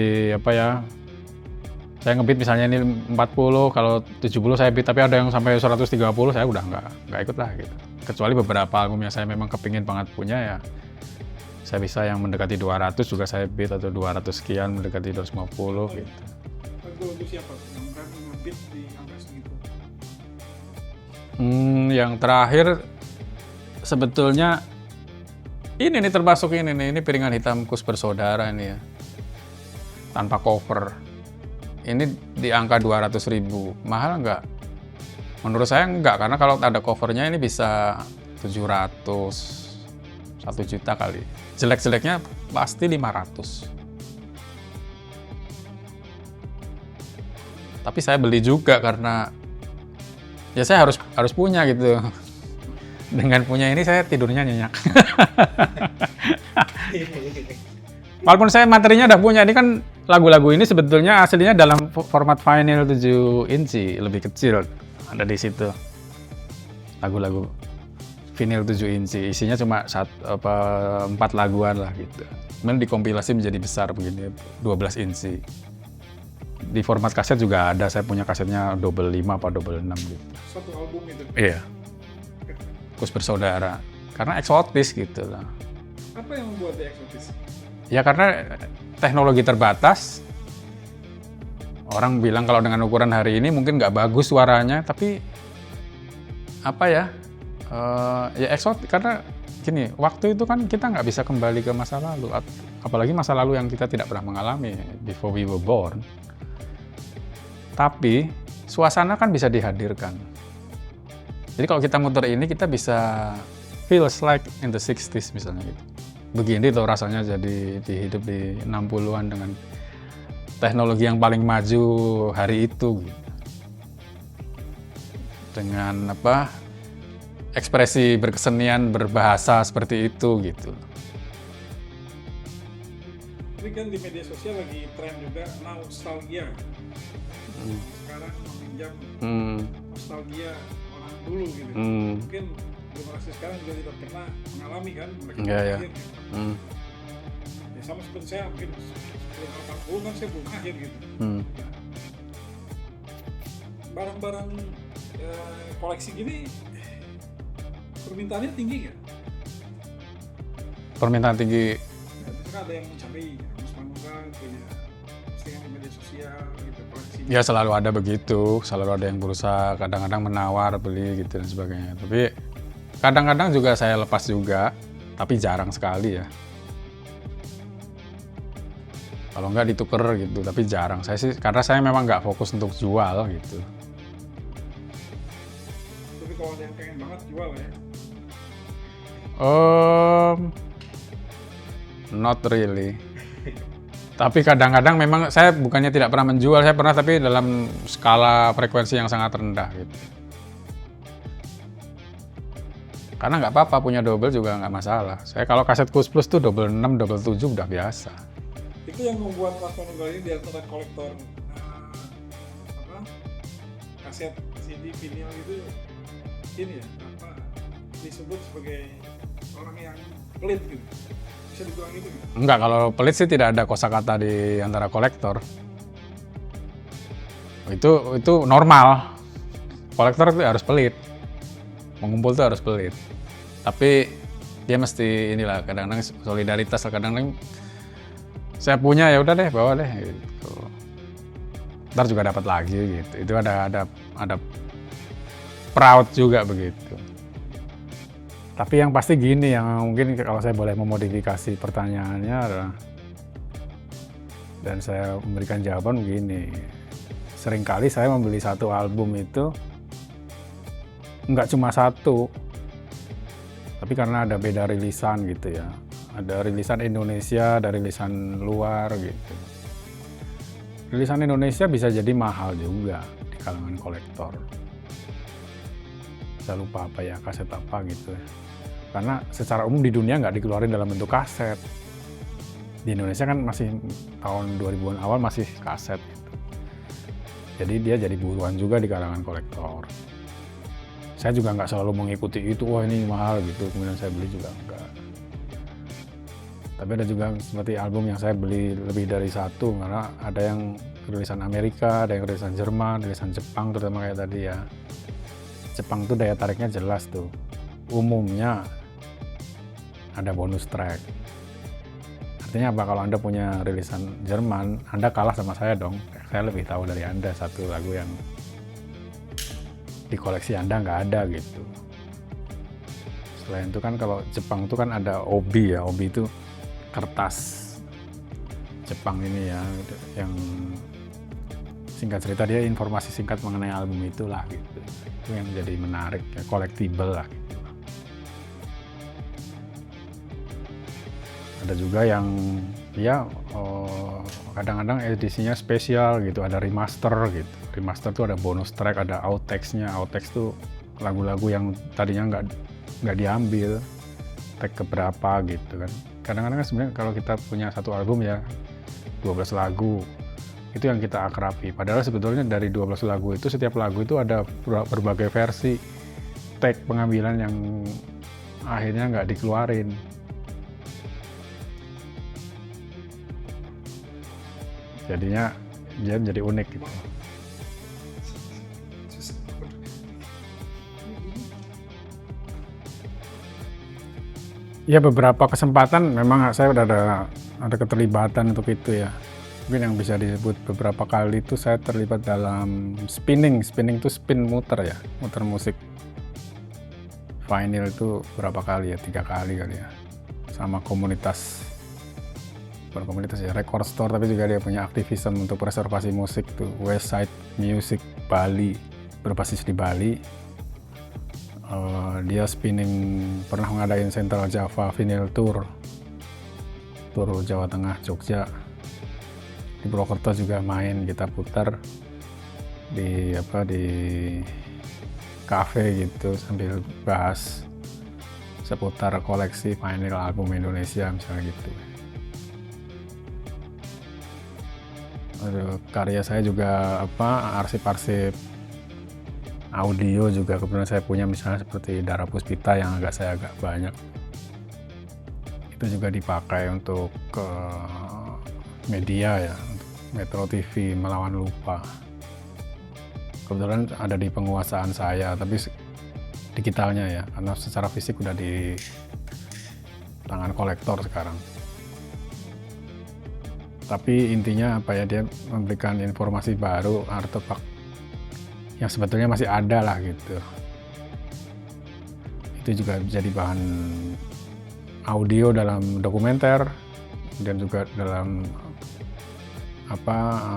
saya ngebid misalnya ini 40, kalau 70 saya bid, tapi ada yang sampai 130 saya udah nggak ikut lah gitu. Kecuali beberapa album yang saya memang kepingin banget punya ya, saya bisa yang mendekati 200 juga saya bid, atau 200 sekian mendekati 250 gitu. Lagu siapa yang kan ngebid di angka segitu? Yang terakhir sebetulnya ini nih, termasuk ini Piringan Hitam Kus Bersaudara ini ya, tanpa cover. Ini di angka 200.000. Mahal nggak? Menurut saya nggak, karena kalau ada covernya ini bisa 700, 1 juta kali. Jelek-jeleknya pasti 500. Tapi saya beli juga karena ya saya harus punya gitu. Dengan punya ini saya tidurnya nyenyak. Walaupun saya materinya udah punya, ini kan lagu-lagu ini sebetulnya aslinya dalam format vinyl 7 inci, lebih kecil ada di situ. Lagu-lagu vinyl 7 inci, isinya cuma 4 laguan lah gitu. Kemudian dikompilasi menjadi besar begini, 12 inci. Di format kaset juga ada, saya punya kasetnya double 5 apa double 6 gitu. Satu album itu? Iya. Kus Bersaudara. Karena eksotis gitu lah. Apa yang membuat dia eksotis? Ya karena teknologi terbatas. Orang bilang kalau dengan ukuran hari ini mungkin nggak bagus suaranya, tapi Ya eksotik karena gini, waktu itu kan kita nggak bisa kembali ke masa lalu, apalagi masa lalu yang kita tidak pernah mengalami before we were born. Tapi suasana kan bisa dihadirkan. Jadi kalau kita muter ini kita bisa feels like in the 60s misalnya gitu. Begini tuh rasanya jadi hidup di 60-an dengan teknologi yang paling maju hari itu gitu. Dengan ekspresi berkesenian berbahasa seperti itu gitu. Ini kan di media sosial lagi tren juga nostalgia. Sekarang meminjam nostalgia orang dulu gitu. Mungkin generasi sekarang juga tidak pernah mengalami kan mereka lahir gitu. Ya sama seperti saya mungkin sebelum 80 kan saya belum lahir gitu. Barang-barang koleksi gini permintaannya tinggi nggak? Permintaan tinggi. Ya, misalkan ada yang mencari Mas Manunggal punya postingan di media sosial gitu koleksi. Ya selalu ada begitu, selalu ada yang berusaha kadang-kadang menawar beli gitu dan sebagainya. Tapi kadang-kadang juga saya lepas juga, tapi jarang sekali ya. Kalau nggak dituker gitu, tapi jarang. Saya sih karena saya memang nggak fokus untuk jual gitu. Tapi kalau ada yang pengen banget jual ya. Not really. Tapi kadang-kadang memang saya bukannya tidak pernah menjual, saya pernah tapi dalam skala frekuensi yang sangat rendah gitu. Karena nggak apa-apa punya double juga nggak masalah. Saya kalau kaset Kus Plus tuh double 6, double 7 udah biasa. Itu yang membuat Mas Manunggal ini di antara kolektor kaset CD vinyl itu ini ya disebut sebagai orang yang pelit gitu. Bisa dibilang gitu gitu? Enggak, kalau pelit sih tidak ada kosakata di antara kolektor. Itu normal. Kolektor itu harus pelit. Mengumpul itu harus pelit. Tapi dia mesti inilah kadang-kadang solidaritas, kadang-kadang saya punya ya udah deh bawa deh gitu. Ntar juga dapat lagi gitu. Itu ada proud juga begitu. Tapi yang pasti gini, yang mungkin kalau saya boleh memodifikasi pertanyaannya adalah, dan saya memberikan jawaban begini, seringkali saya membeli satu album itu nggak cuma satu, tapi karena ada beda rilisan gitu ya, ada rilisan Indonesia, ada rilisan luar gitu. Rilisan Indonesia bisa jadi mahal juga di kalangan kolektor. Saya lupa apa ya, kaset apa gitu ya. Karena secara umum di dunia nggak dikeluarin dalam bentuk kaset. Di Indonesia kan masih tahun 2000-an awal masih kaset gitu. Jadi dia jadi buruan juga di kalangan kolektor. Saya juga nggak selalu mengikuti itu, wah ini mahal gitu, kemudian saya beli juga enggak. Tapi ada juga seperti album yang saya beli lebih dari satu, karena ada yang rilisan Amerika, ada yang rilisan Jerman, rilisan Jepang, terutama kayak tadi ya. Jepang tuh daya tariknya jelas tuh. Umumnya ada bonus track. Artinya apa? Kalau Anda punya rilisan Jerman, Anda kalah sama saya dong. Saya lebih tahu dari Anda satu lagu yang di koleksi Anda nggak ada gitu. Selain itu kan kalau Jepang itu kan ada obi ya. Obi itu kertas Jepang ini ya, yang singkat cerita dia informasi singkat mengenai album itulah gitu. Itu yang jadi menarik ya, collectible lah gitu. Ada juga yang ya kadang-kadang edisinya spesial gitu, ada remaster gitu. Remaster tuh ada bonus track, ada outtakes-nya. Outtakes tuh lagu-lagu yang tadinya nggak diambil, track keberapa gitu kan. Kadang-kadang kan sebenarnya kalau kita punya satu album ya 12 lagu, itu yang kita akrabi. Padahal sebetulnya dari 12 lagu itu, setiap lagu itu ada berbagai versi tag pengambilan yang akhirnya nggak dikeluarin. Jadinya dia menjadi unik gitu. Ya beberapa kesempatan memang saya udah ada keterlibatan untuk itu ya. Mungkin yang bisa disebut beberapa kali itu saya terlibat dalam spinning. Spinning itu spin muter ya, muter musik vinyl itu berapa kali ya, 3 kali kali ya, sama komunitas, bukan komunitas ya, record store, tapi juga dia punya aktivisme untuk preservasi musik tuh, Westside Music Bali, berbasis di Bali. Dia spinning, pernah ngadain Central Java Vinyl Tour Jawa Tengah, Jogja, di Purwokerto juga main, kita putar di kafe gitu sambil bahas seputar koleksi vinyl album Indonesia misalnya gitu. Karya saya juga arsip-arsip audio juga kebetulan saya punya, misalnya seperti Dara Puspita yang agak banyak. Itu juga dipakai untuk media ya, untuk Metro TV Melawan Lupa. Kebetulan ada di penguasaan saya, tapi digitalnya ya, karena secara fisik udah di tangan kolektor sekarang. Tapi intinya dia memberikan informasi baru, artefak yang sebetulnya masih ada lah gitu. Itu juga jadi bahan audio dalam dokumenter dan juga dalam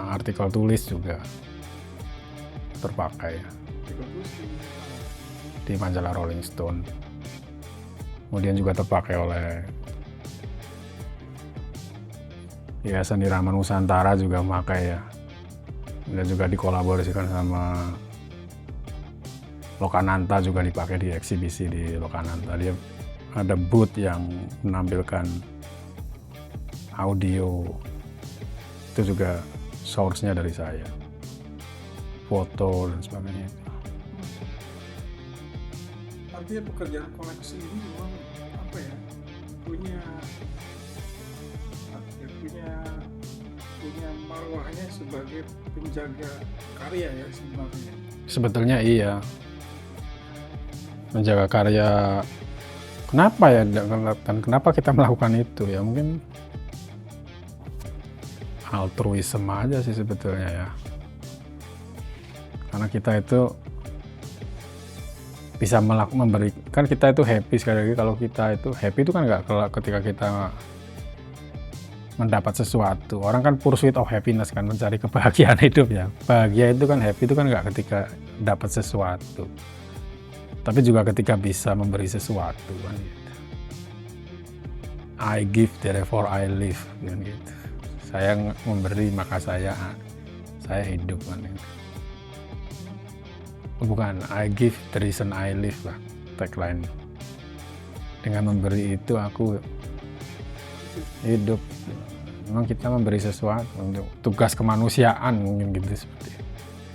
artikel tulis juga terpakai di majalah Rolling Stone. Kemudian juga terpakai oleh Yayasan Irama Nusantara juga memakai ya, dan juga dikolaborasikan sama Lokananta, juga dipakai di eksibisi di Lokananta. Dia ada booth yang menampilkan audio, itu juga source-nya dari saya, foto dan sebagainya. Artinya pekerjaan koleksi ini memang punya marwahnya sebagai penjaga karya ya sebenarnya. Sebetulnya iya, menjaga karya. Kenapa ya, dan kenapa kita melakukan itu ya, mungkin altruisme aja sih sebetulnya ya, karena kita itu bisa memberikan, kita itu happy. Sekali lagi, kalau kita itu happy itu kan nggak ketika kita mendapat sesuatu. Orang kan pursuit of happiness kan, mencari kebahagiaan hidup ya. Bahagia itu kan, happy itu kan nggak ketika dapat sesuatu, tapi juga ketika bisa memberi sesuatu kan gitu. I give, therefore I live kan gitu. Saya memberi maka saya hidup kan gitu. Bukan I give, the reason I live lah tagline. Dengan memberi itu aku hidup. Memang kita memberi sesuatu untuk tugas kemanusiaan mungkin gitu, seperti itu.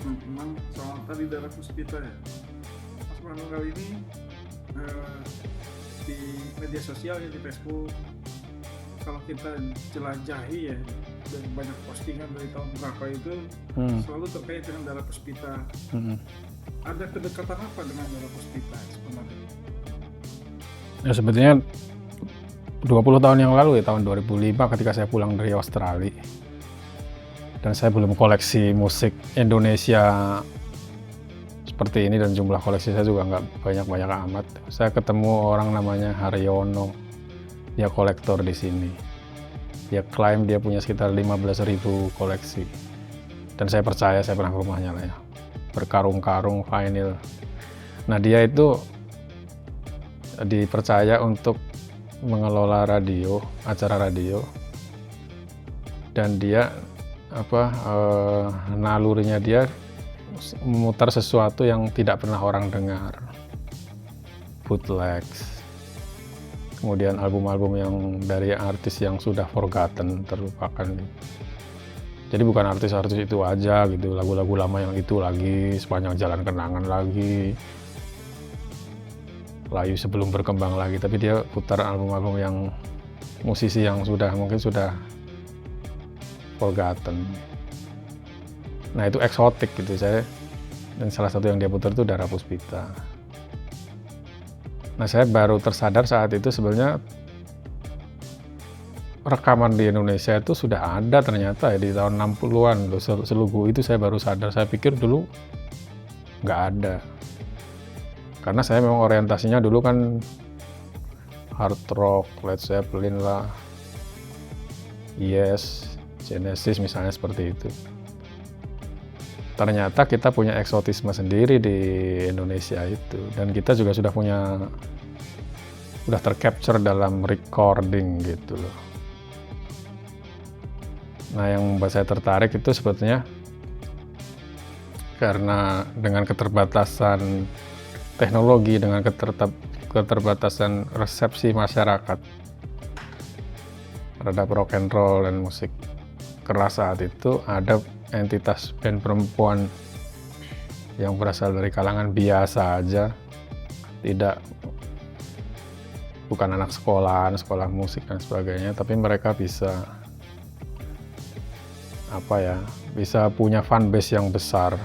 Memang soal tadi Dara Puspita ya, Mas Manu kali ini di media sosial ya, di Facebook, kalau kita jelajahi ya, dan banyak postingan dari tahun berapa itu selalu terkait dengan Dara Puspita. Ada kedekatan apa dengan Dara Puspita sebenarnya? Ya sebetulnya 20 tahun yang lalu ya, tahun 2005 ketika saya pulang dari Australia, dan saya belum koleksi musik Indonesia seperti ini, dan jumlah koleksi saya juga nggak banyak-banyak amat. Saya ketemu orang namanya Haryono, dia kolektor di sini. Dia klaim dia punya sekitar 15.000 koleksi, dan saya percaya, saya pernah ke rumahnya lah ya, berkarung-karung vinyl. Nah dia itu dipercaya untuk mengelola radio, acara radio, dan dia nalurinya dia memutar sesuatu yang tidak pernah orang dengar, bootlegs, kemudian album-album yang dari artis yang sudah forgotten, terlupakan. Jadi bukan artis-artis itu aja gitu, lagu-lagu lama yang itu lagi, Sepanjang Jalan Kenangan lagi, Layu Sebelum Berkembang lagi, tapi dia putar album-album yang musisi yang mungkin sudah forgotten. Nah itu eksotik gitu saya, dan salah satu yang dia putar itu Dara Puspita. Nah saya baru tersadar saat itu sebenarnya rekaman di Indonesia itu sudah ada ternyata ya, di tahun 60-an loh, selugu itu saya baru sadar. Saya pikir dulu nggak ada. Karena saya memang orientasinya dulu kan hard rock, Led Zeppelin lah, Yes, Genesis misalnya seperti itu. Ternyata kita punya eksotisme sendiri di Indonesia itu, dan kita juga sudah tercapture dalam recording gitu loh. Nah, yang membuat saya tertarik itu sebetulnya karena dengan keterbatasan teknologi, dengan keterbatasan resepsi masyarakat terhadap rock and roll dan musik keras saat itu, ada entitas band perempuan yang berasal dari kalangan biasa aja, bukan anak sekolah musik dan sebagainya, tapi mereka bisa punya fanbase yang besar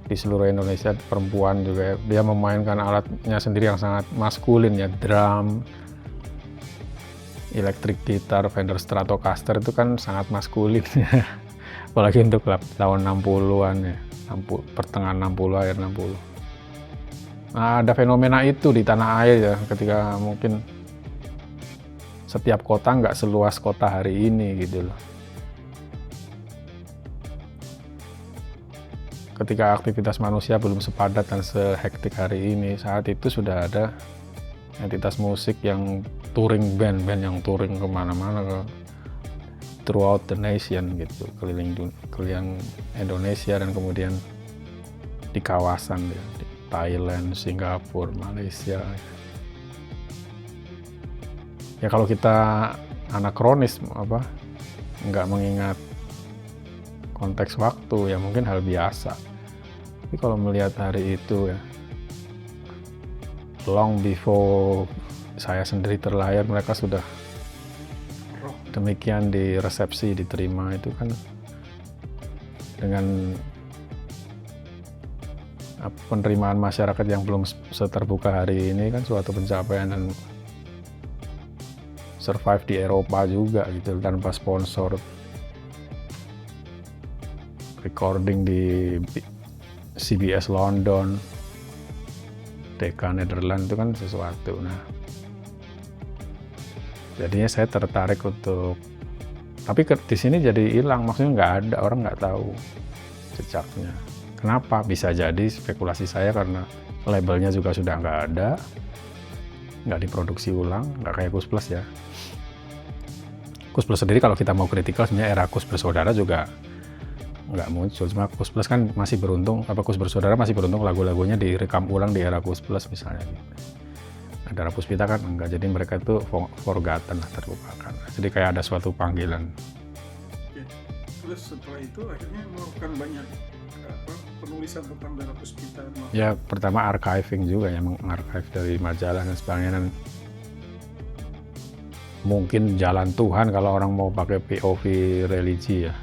di seluruh Indonesia. Perempuan juga, dia memainkan alatnya sendiri yang sangat maskulin ya, drum, electric guitar, Fender Stratocaster itu kan sangat maskulin ya. Apalagi untuk tahun 60-an ya, pertengahan 60, akhir 60. Nah, ada fenomena itu di tanah air ya, ketika mungkin setiap kota nggak seluas kota hari ini gitu loh. Ketika aktivitas manusia belum sepadat dan sehektik hari ini, saat itu sudah ada entitas musik yang touring, band-band yang touring kemana-mana throughout the nation gitu, keliling Indonesia dan kemudian di kawasan ya, di Thailand, Singapura, Malaysia. Ya kalau kita anakronis nggak mengingat konteks waktu ya mungkin hal biasa. Tapi kalau melihat hari itu ya, long before saya sendiri terlahir, mereka sudah demikian diresepsi, diterima. Itu kan dengan penerimaan masyarakat yang belum seterbuka hari ini kan suatu pencapaian, dan survive di Eropa juga gitu tanpa sponsor, recording di CBS London, Decca Netherlands, itu kan sesuatu. Nah, jadinya saya tertarik untuk, tapi di sini jadi hilang, maksudnya nggak ada, orang nggak tahu jejaknya. Kenapa? Bisa jadi spekulasi saya karena labelnya juga sudah nggak ada, nggak diproduksi ulang, nggak kayak Kus Plus ya. Kus Plus sendiri kalau kita mau kritikal, sebenarnya era Kus Bersaudara juga nggak muncul, cuma Kus Plus kan masih beruntung, Kus Bersaudara masih beruntung lagu-lagunya direkam ulang di era Kus Plus misalnya. Ada Puspita kan enggak, jadi mereka itu forgotten lah, terlupakan. Jadi kayak ada suatu panggilan. Oke. Terus setelah itu akhirnya melakukan banyak penulisan tentang Dara Puspita. Ya pertama archiving juga ya, mengarchive dari majalah dan sebagainya. Dan mungkin jalan Tuhan kalau orang mau pakai POV religi ya.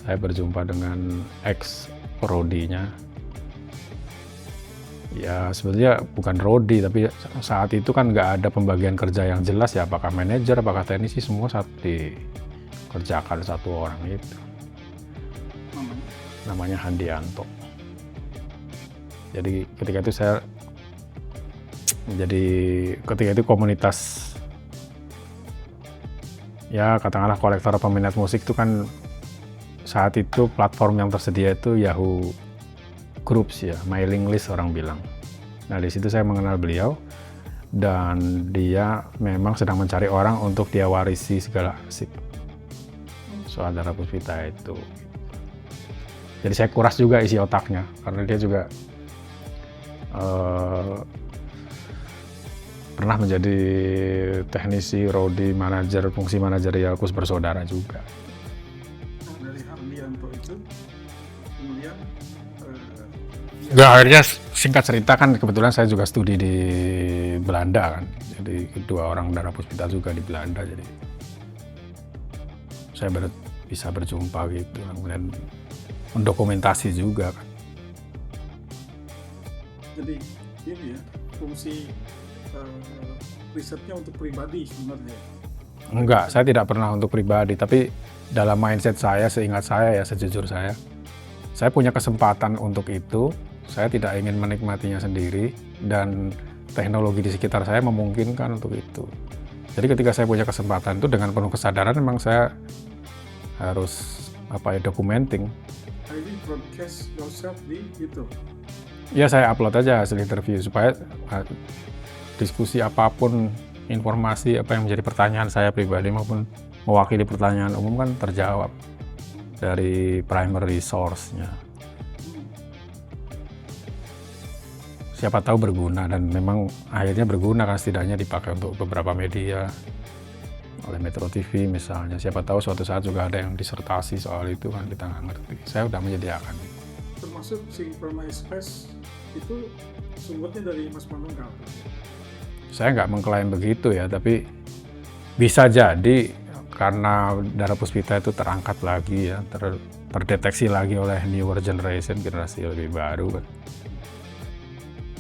Saya berjumpa dengan ex-rodinya. Ya sebetulnya bukan rodi, tapi saat itu kan nggak ada pembagian kerja yang jelas ya, apakah manajer, apakah teknisi, semua saat dikerjakan satu orang itu. Namanya Handianto. Jadi ketika itu komunitas, ya katakanlah kolektor peminat musik itu kan saat itu platform yang tersedia itu Yahoo Groups ya, mailing list orang bilang. Nah di situ saya mengenal beliau, dan dia memang sedang mencari orang untuk dia warisi segala arsip soal Dara Puspita itu. Jadi saya kuras juga isi otaknya, karena dia juga pernah menjadi teknisi, roadie, manajer, fungsi manajerial Kus Bersaudara juga. Nah, dari Handianto itu kemudian akhirnya singkat cerita kan kebetulan saya juga studi di Belanda kan, jadi kedua orang Dara Puspita juga di Belanda, jadi saya bisa berjumpa gitu, kemudian mendokumentasi juga kan. Jadi ini ya, fungsi risetnya untuk pribadi sebenarnya. Enggak, saya tidak pernah untuk pribadi, tapi dalam mindset saya, seingat saya ya, sejujur saya punya kesempatan untuk itu Saya tidak ingin menikmatinya sendiri dan teknologi di sekitar saya memungkinkan untuk itu. Jadi ketika saya punya kesempatan itu dengan penuh kesadaran memang saya harus documenting. Jadi broadcast yourself di YouTube. Ya saya upload aja hasil interview supaya diskusi apapun, informasi apa yang menjadi pertanyaan saya pribadi maupun mewakili pertanyaan umum kan terjawab dari primary source-nya. Siapa tahu berguna, dan memang akhirnya berguna kan, setidaknya dipakai untuk beberapa media oleh Metro TV misalnya. Siapa tahu suatu saat juga ada yang disertasi soal itu kan, kita nggak ngerti. Saya udah menyediakan. Termasuk Synchronispace itu sumbernya dari Mas Manunggal. Saya nggak mengklaim begitu ya, tapi bisa jadi karena Dara Puspita itu terangkat lagi ya, terdeteksi lagi oleh newer generation, generasi lebih baru kan.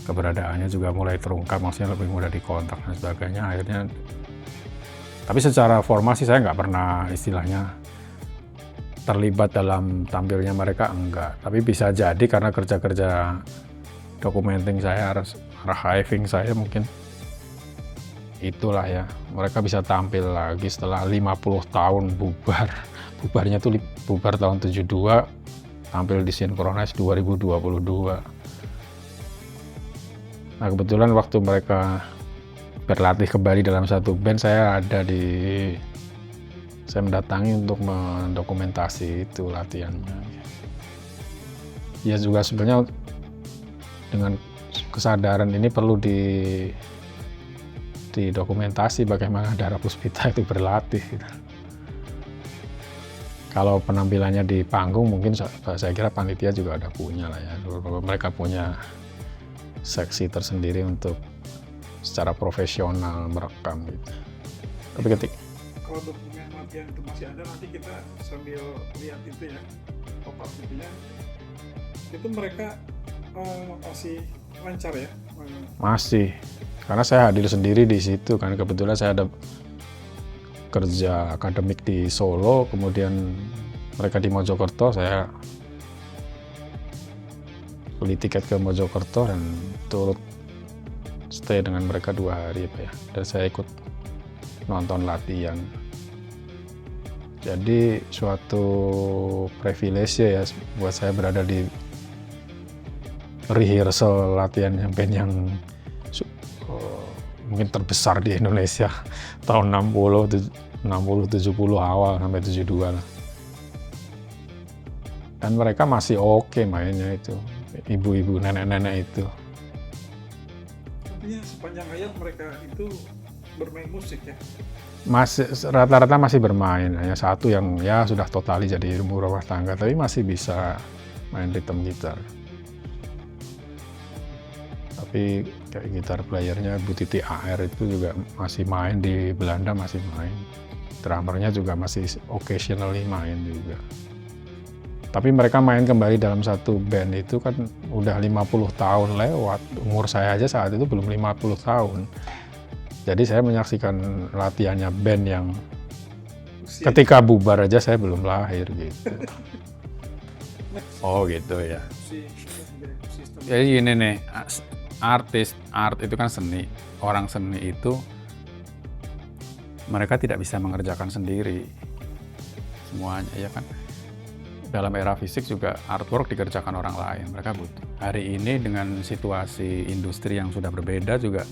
Keberadaannya juga mulai terungkap, maksudnya lebih mudah dikontak dan sebagainya. Akhirnya, tapi secara formal sih saya nggak pernah istilahnya terlibat dalam tampilnya mereka, enggak. Tapi bisa jadi karena kerja-kerja documenting saya, archiving saya mungkin itulah ya, mereka bisa tampil lagi setelah 50 tahun bubar. Bubarnya tuh bubar tahun 72, tampil di Synchronize 2022. Nah kebetulan waktu mereka berlatih kembali dalam satu band, saya mendatangi untuk mendokumentasi itu latihannya. Ya juga sebenarnya dengan kesadaran ini perlu didokumentasi bagaimana Dara Puspita itu berlatih. Gitu. Kalau penampilannya di panggung mungkin saya kira panitia juga ada punya lah ya. Mereka punya seksi tersendiri untuk secara profesional merekam gitu. Tapi kalau dokumen latihan itu masih ada, nanti kita sambil lihat itu ya, pop-up gitu ya. Itu mereka masih lancar ya? Masih, karena saya hadir sendiri di situ kan. Kebetulan saya ada kerja akademik di Solo, kemudian mereka di Mojokerto, saya beli tiket ke Mojokerto dan turut stay dengan mereka 2 hari Pak ya. Dan saya ikut nonton latihan. Jadi suatu privilege ya buat saya berada di rehearsal latihan band yang mungkin terbesar di Indonesia tahun 60, 70 awal sampai 72 lah. Dan mereka masih oke mainnya itu. Ibu-ibu, nenek-nenek itu. Artinya sepanjang hayat mereka itu bermain musik ya? Masih rata-rata masih bermain, hanya satu yang ya sudah totali jadi ibu rumah tangga, tapi masih bisa main rhythm gitar. Tapi kayak gitar playernya Bu Titi AR itu juga masih main di Belanda, masih main. Drummernya juga masih occasionally main juga. Tapi mereka main kembali dalam satu band itu kan udah 50 tahun lewat. Umur saya aja saat itu belum 50 tahun. Jadi saya menyaksikan latihannya band yang ketika bubar aja saya belum lahir gitu. Oh gitu ya. Jadi gini nih, art itu kan seni. Orang seni itu mereka tidak bisa mengerjakan sendiri semuanya ya kan. Dalam era fisik juga artwork dikerjakan orang lain, mereka butuh. Hari ini dengan situasi industri yang sudah berbeda juga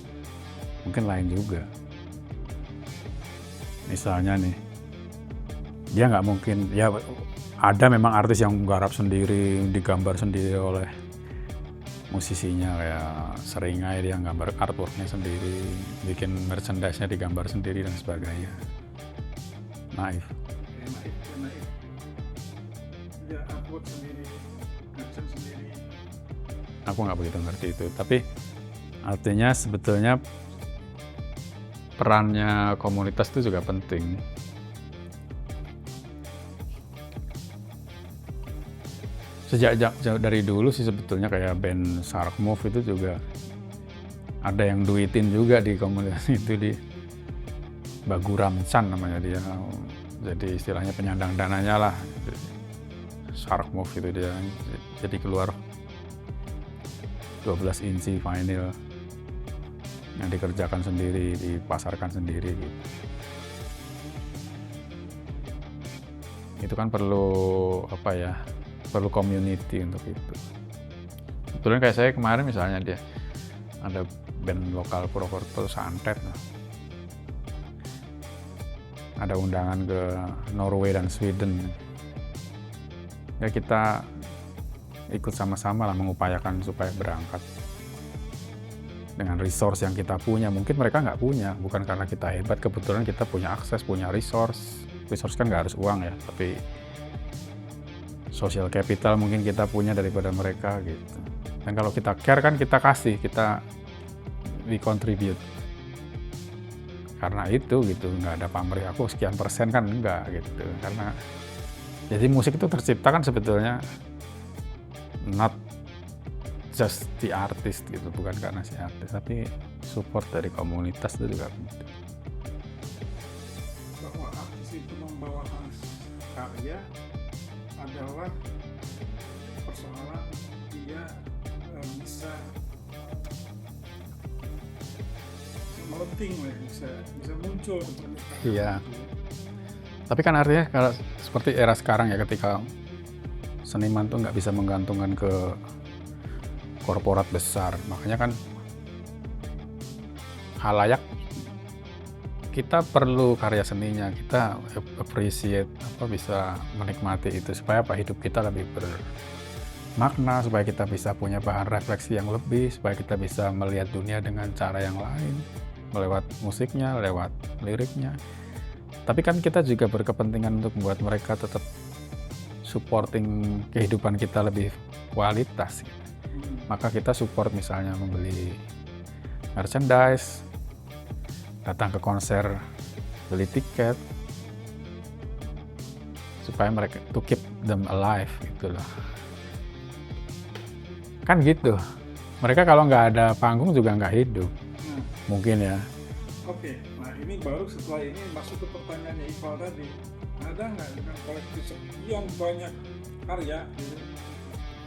mungkin lain juga. Misalnya nih, dia nggak mungkin, ya ada memang artis yang garap sendiri, digambar sendiri oleh musisinya, kayak Seringai dia gambar artworknya sendiri, bikin merchandise-nya digambar sendiri dan sebagainya. Naif. Ya, artwork sendiri, caption sendiri. Aku nggak begitu ngerti itu, tapi artinya sebetulnya perannya komunitas itu juga penting. Sejak jauh dari dulu sih sebetulnya kayak band Shark Move itu juga ada yang duitin juga di komunitas itu, di Baguram Chan namanya dia. Jadi istilahnya penyandang dananya lah. Shark Move itu dia, jadi keluar 12 inci vinyl yang dikerjakan sendiri, dipasarkan sendiri gitu. Itu kan perlu apa ya, perlu community untuk itu. Kebetulan kayak saya kemarin misalnya dia ada band lokal Purwokerto, Santet, ada undangan ke Norway dan Sweden. Ya kita ikut sama-sama lah mengupayakan supaya berangkat dengan resource yang kita punya. Mungkin mereka nggak punya, bukan karena kita hebat, kebetulan kita punya akses, punya resource. Resource kan nggak harus uang ya, tapi social capital mungkin kita punya daripada mereka gitu. Dan kalau kita care kan kita kasih, kita we contribute. Karena itu gitu, nggak ada pamrih aku sekian persen kan enggak gitu. Karena jadi musik itu tercipta kan sebetulnya not just the artist gitu, bukan karena si artis, tapi support dari komunitas itu juga penting. Bahwa artis itu membawa karya adalah persoalan dia bisa melenting, bisa muncul. Iya. Tapi kan artinya kalau seperti era sekarang ya, ketika seniman tuh nggak bisa menggantungkan ke korporat besar, makanya kan halayak kita perlu karya seninya, kita appreciate bisa menikmati itu supaya hidup kita lebih bermakna, supaya kita bisa punya bahan refleksi yang lebih, supaya kita bisa melihat dunia dengan cara yang lain, lewat musiknya, lewat liriknya. Tapi kan kita juga berkepentingan untuk membuat mereka tetap supporting kehidupan kita lebih kualitas. Maka kita support misalnya membeli merchandise, datang ke konser, beli tiket, supaya mereka to keep them alive gitu loh. Kan gitu. Mereka kalau nggak ada panggung juga nggak hidup. Mungkin ya. Oke, nah ini baru setelah ini masuk ke pertanyaannya Iqbal tadi. Ada nggak dengan koleksi sekian banyak karya gitu,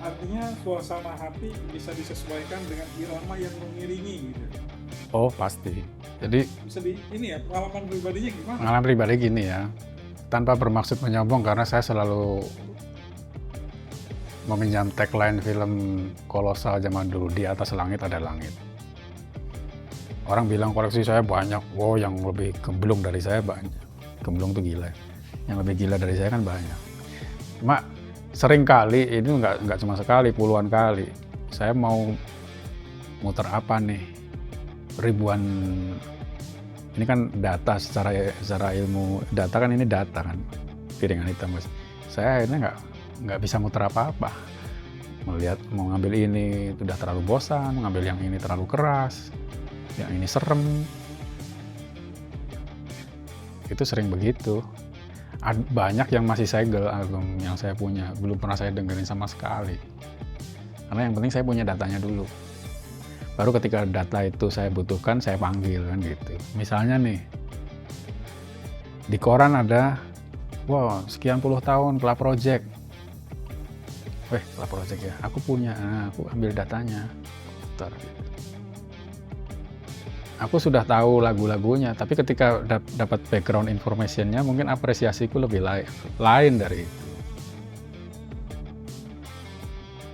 artinya suasana hati bisa disesuaikan dengan irama yang mengiringi gitu? Oh pasti. Jadi Bisa ini ya, pengalaman pribadinya gimana? pengalaman pribadi gini ya, tanpa bermaksud menyombong karena saya selalu meminjam tagline film kolosal zaman dulu, Di Atas Langit Ada Langit. Orang bilang koleksi saya banyak, wow yang lebih gemblung dari saya banyak. Gemblung tuh gila, yang lebih gila dari saya kan banyak. Cuma sering kali, ini nggak cuma sekali, puluhan kali, saya mau muter apa nih, ribuan, ini kan data secara ilmu, data kan ini data kan, piringan hitam mas. Saya akhirnya nggak bisa muter apa-apa. Melihat mau ngambil ini udah terlalu bosan, ngambil yang ini terlalu keras, yang ini serem. Itu sering begitu. Banyak yang masih segel album yang saya punya, belum pernah saya dengerin sama sekali. Karena yang penting saya punya datanya dulu. Baru ketika data itu saya butuhkan, saya panggil kan gitu. Misalnya nih, di koran ada, wow sekian puluh tahun Club Project. Club Project ya, aku punya, aku ambil datanya. Putar gitu. Aku sudah tahu lagu-lagunya, tapi ketika dapat background information-nya, mungkin apresiasiku lebih lain dari itu.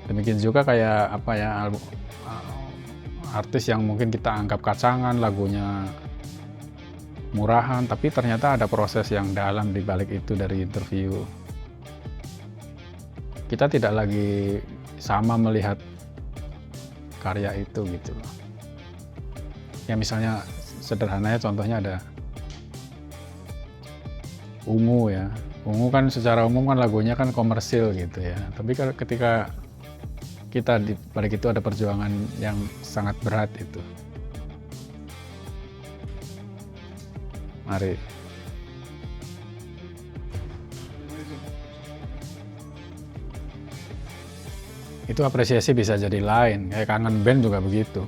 Demikian juga kayak artis yang mungkin kita anggap kacangan, lagunya murahan, tapi ternyata ada proses yang dalam di balik itu dari interview. Kita tidak lagi sama melihat karya itu gitu loh. Ya misalnya sederhananya contohnya ada Ungu ya. Ungu kan secara umum kan lagunya kan komersil gitu ya. Tapi ketika kita di balik itu ada perjuangan yang sangat berat itu. Mari. Itu apresiasi bisa jadi lain. Kayak Kangen Band juga begitu.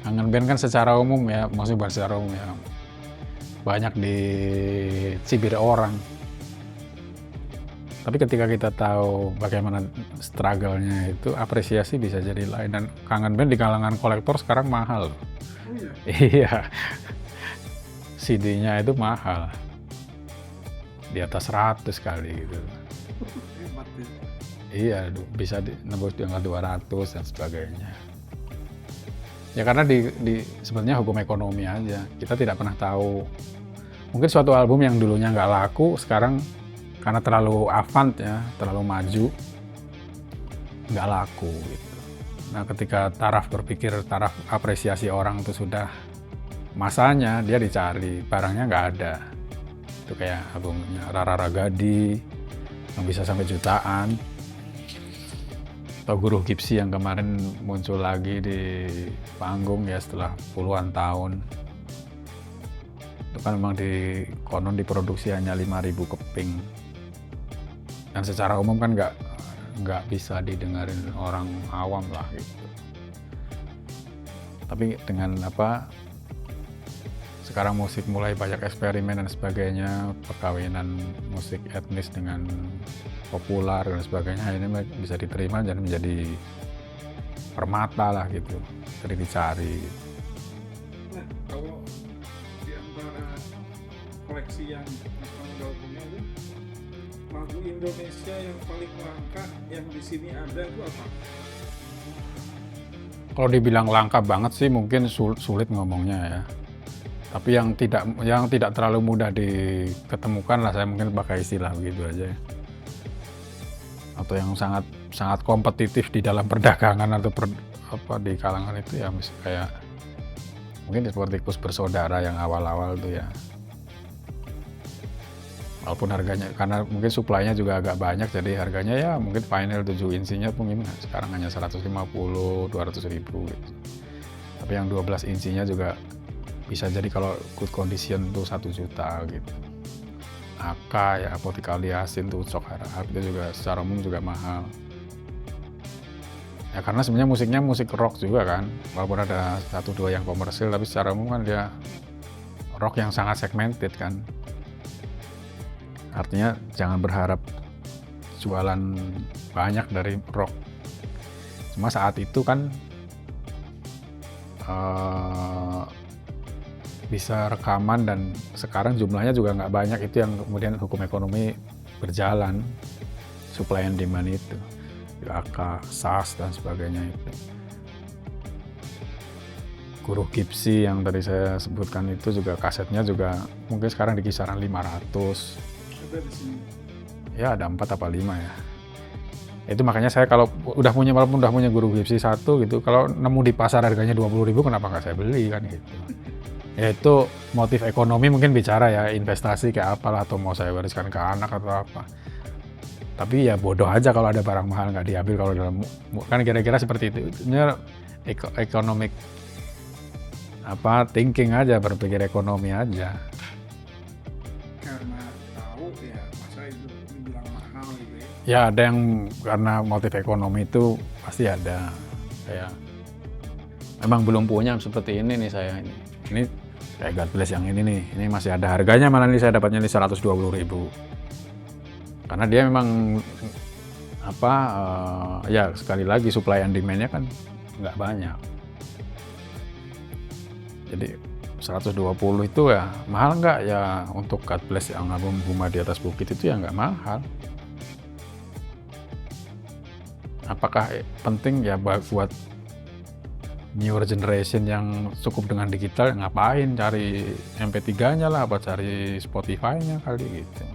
Kangen Band kan secara umum ya, maksudnya bukan secara umum ya, banyak dicibir orang. Tapi ketika kita tahu bagaimana struggle-nya itu, apresiasi bisa jadi lain. Dan Kangen Band di kalangan kolektor sekarang mahal. Oh iya. Iya, CD-nya itu mahal. Di atas 100 kali gitu. Hebat ya. Iya, bisa nembus di angka 200 dan sebagainya. Ya karena sebenarnya hukum ekonomi aja. Kita tidak pernah tahu. Mungkin suatu album yang dulunya nggak laku, sekarang karena terlalu avant ya, terlalu maju, nggak laku gitu. Nah ketika taraf apresiasi orang itu sudah masanya, dia dicari, barangnya nggak ada. Itu kayak albumnya Rara Ragadi yang bisa sampai jutaan, atau Guru Gipsy yang kemarin muncul lagi di panggung ya setelah puluhan tahun. Itu kan memang konon diproduksi hanya 5.000 keping. Dan secara umum kan nggak bisa didengarin orang awam lah gitu. Tapi dengan sekarang musik mulai banyak eksperimen dan sebagainya, perkawinan musik etnis dengan populer dan sebagainya, ini bisa diterima dan menjadi permata lah gitu, jadi dicari. Nah, kalau di antara koleksi yang Mas Panggal punya itu, lagu Indonesia yang paling langka yang di sini ada itu apa? Kalau dibilang langka banget sih mungkin sulit ngomongnya ya. Tapi yang tidak terlalu mudah diketemukan lah, saya mungkin pakai istilah begitu aja ya. Atau yang sangat kompetitif di dalam perdagangan atau di kalangan itu ya, kayak mungkin seperti Kus Bersaudara yang awal-awal tuh ya. Walaupun harganya, karena mungkin supply-nya juga agak banyak, jadi harganya ya mungkin vinyl 7 insinya mungkin sekarang hanya 150-200 ribu gitu. Tapi yang 12 insinya juga bisa jadi kalau good condition tuh 1 juta gitu. AK ya, Apotik Aliasin tuh Ucok Harahap itu juga secara umum juga mahal. Ya karena sebenarnya musiknya musik rock juga kan, walaupun ada 1-2 yang komersil, tapi secara umum kan dia rock yang sangat segmented kan. Artinya jangan berharap jualan banyak dari rock. Cuma saat itu kan bisa rekaman, dan sekarang jumlahnya juga nggak banyak, itu yang kemudian hukum ekonomi berjalan, supply and demand itu, AK, SAS dan sebagainya itu. Guru Gipsy yang tadi saya sebutkan itu juga kasetnya juga mungkin sekarang di kisaran 500. Ada di sini. Ya ada 4 apa 5 ya. Itu makanya saya kalau walaupun udah punya Guru Gipsy 1 gitu, kalau nemu di pasar harganya 20.000 kenapa nggak saya beli kan gitu. Ya itu motif ekonomi mungkin bicara ya, investasi kayak apalah, atau mau saya wariskan ke anak atau apa. Tapi ya bodoh aja kalau ada barang mahal nggak diambil, kalau dalam kan kira-kira seperti itu. Ini economic thinking aja, berpikir ekonomi aja. Karena tahu ya, masa itu dibilang mahal gitu ya. Ya ada yang karena motif ekonomi itu pasti ada. Kayak memang belum punya seperti ini nih saya ini. Ini kayak God Bless yang ini nih. Ini masih ada harganya, malah ini saya dapatnya di 120.000. Karena dia memang ya sekali lagi supply and demand-nya kan nggak banyak. Jadi 120 itu ya mahal nggak ya untuk God Bless yang album Bunga di Atas Bukit itu ya nggak mahal. Apakah penting ya buat newer generation yang cukup dengan digital, ngapain cari MP3-nya lah, apa cari Spotify-nya kali gitu.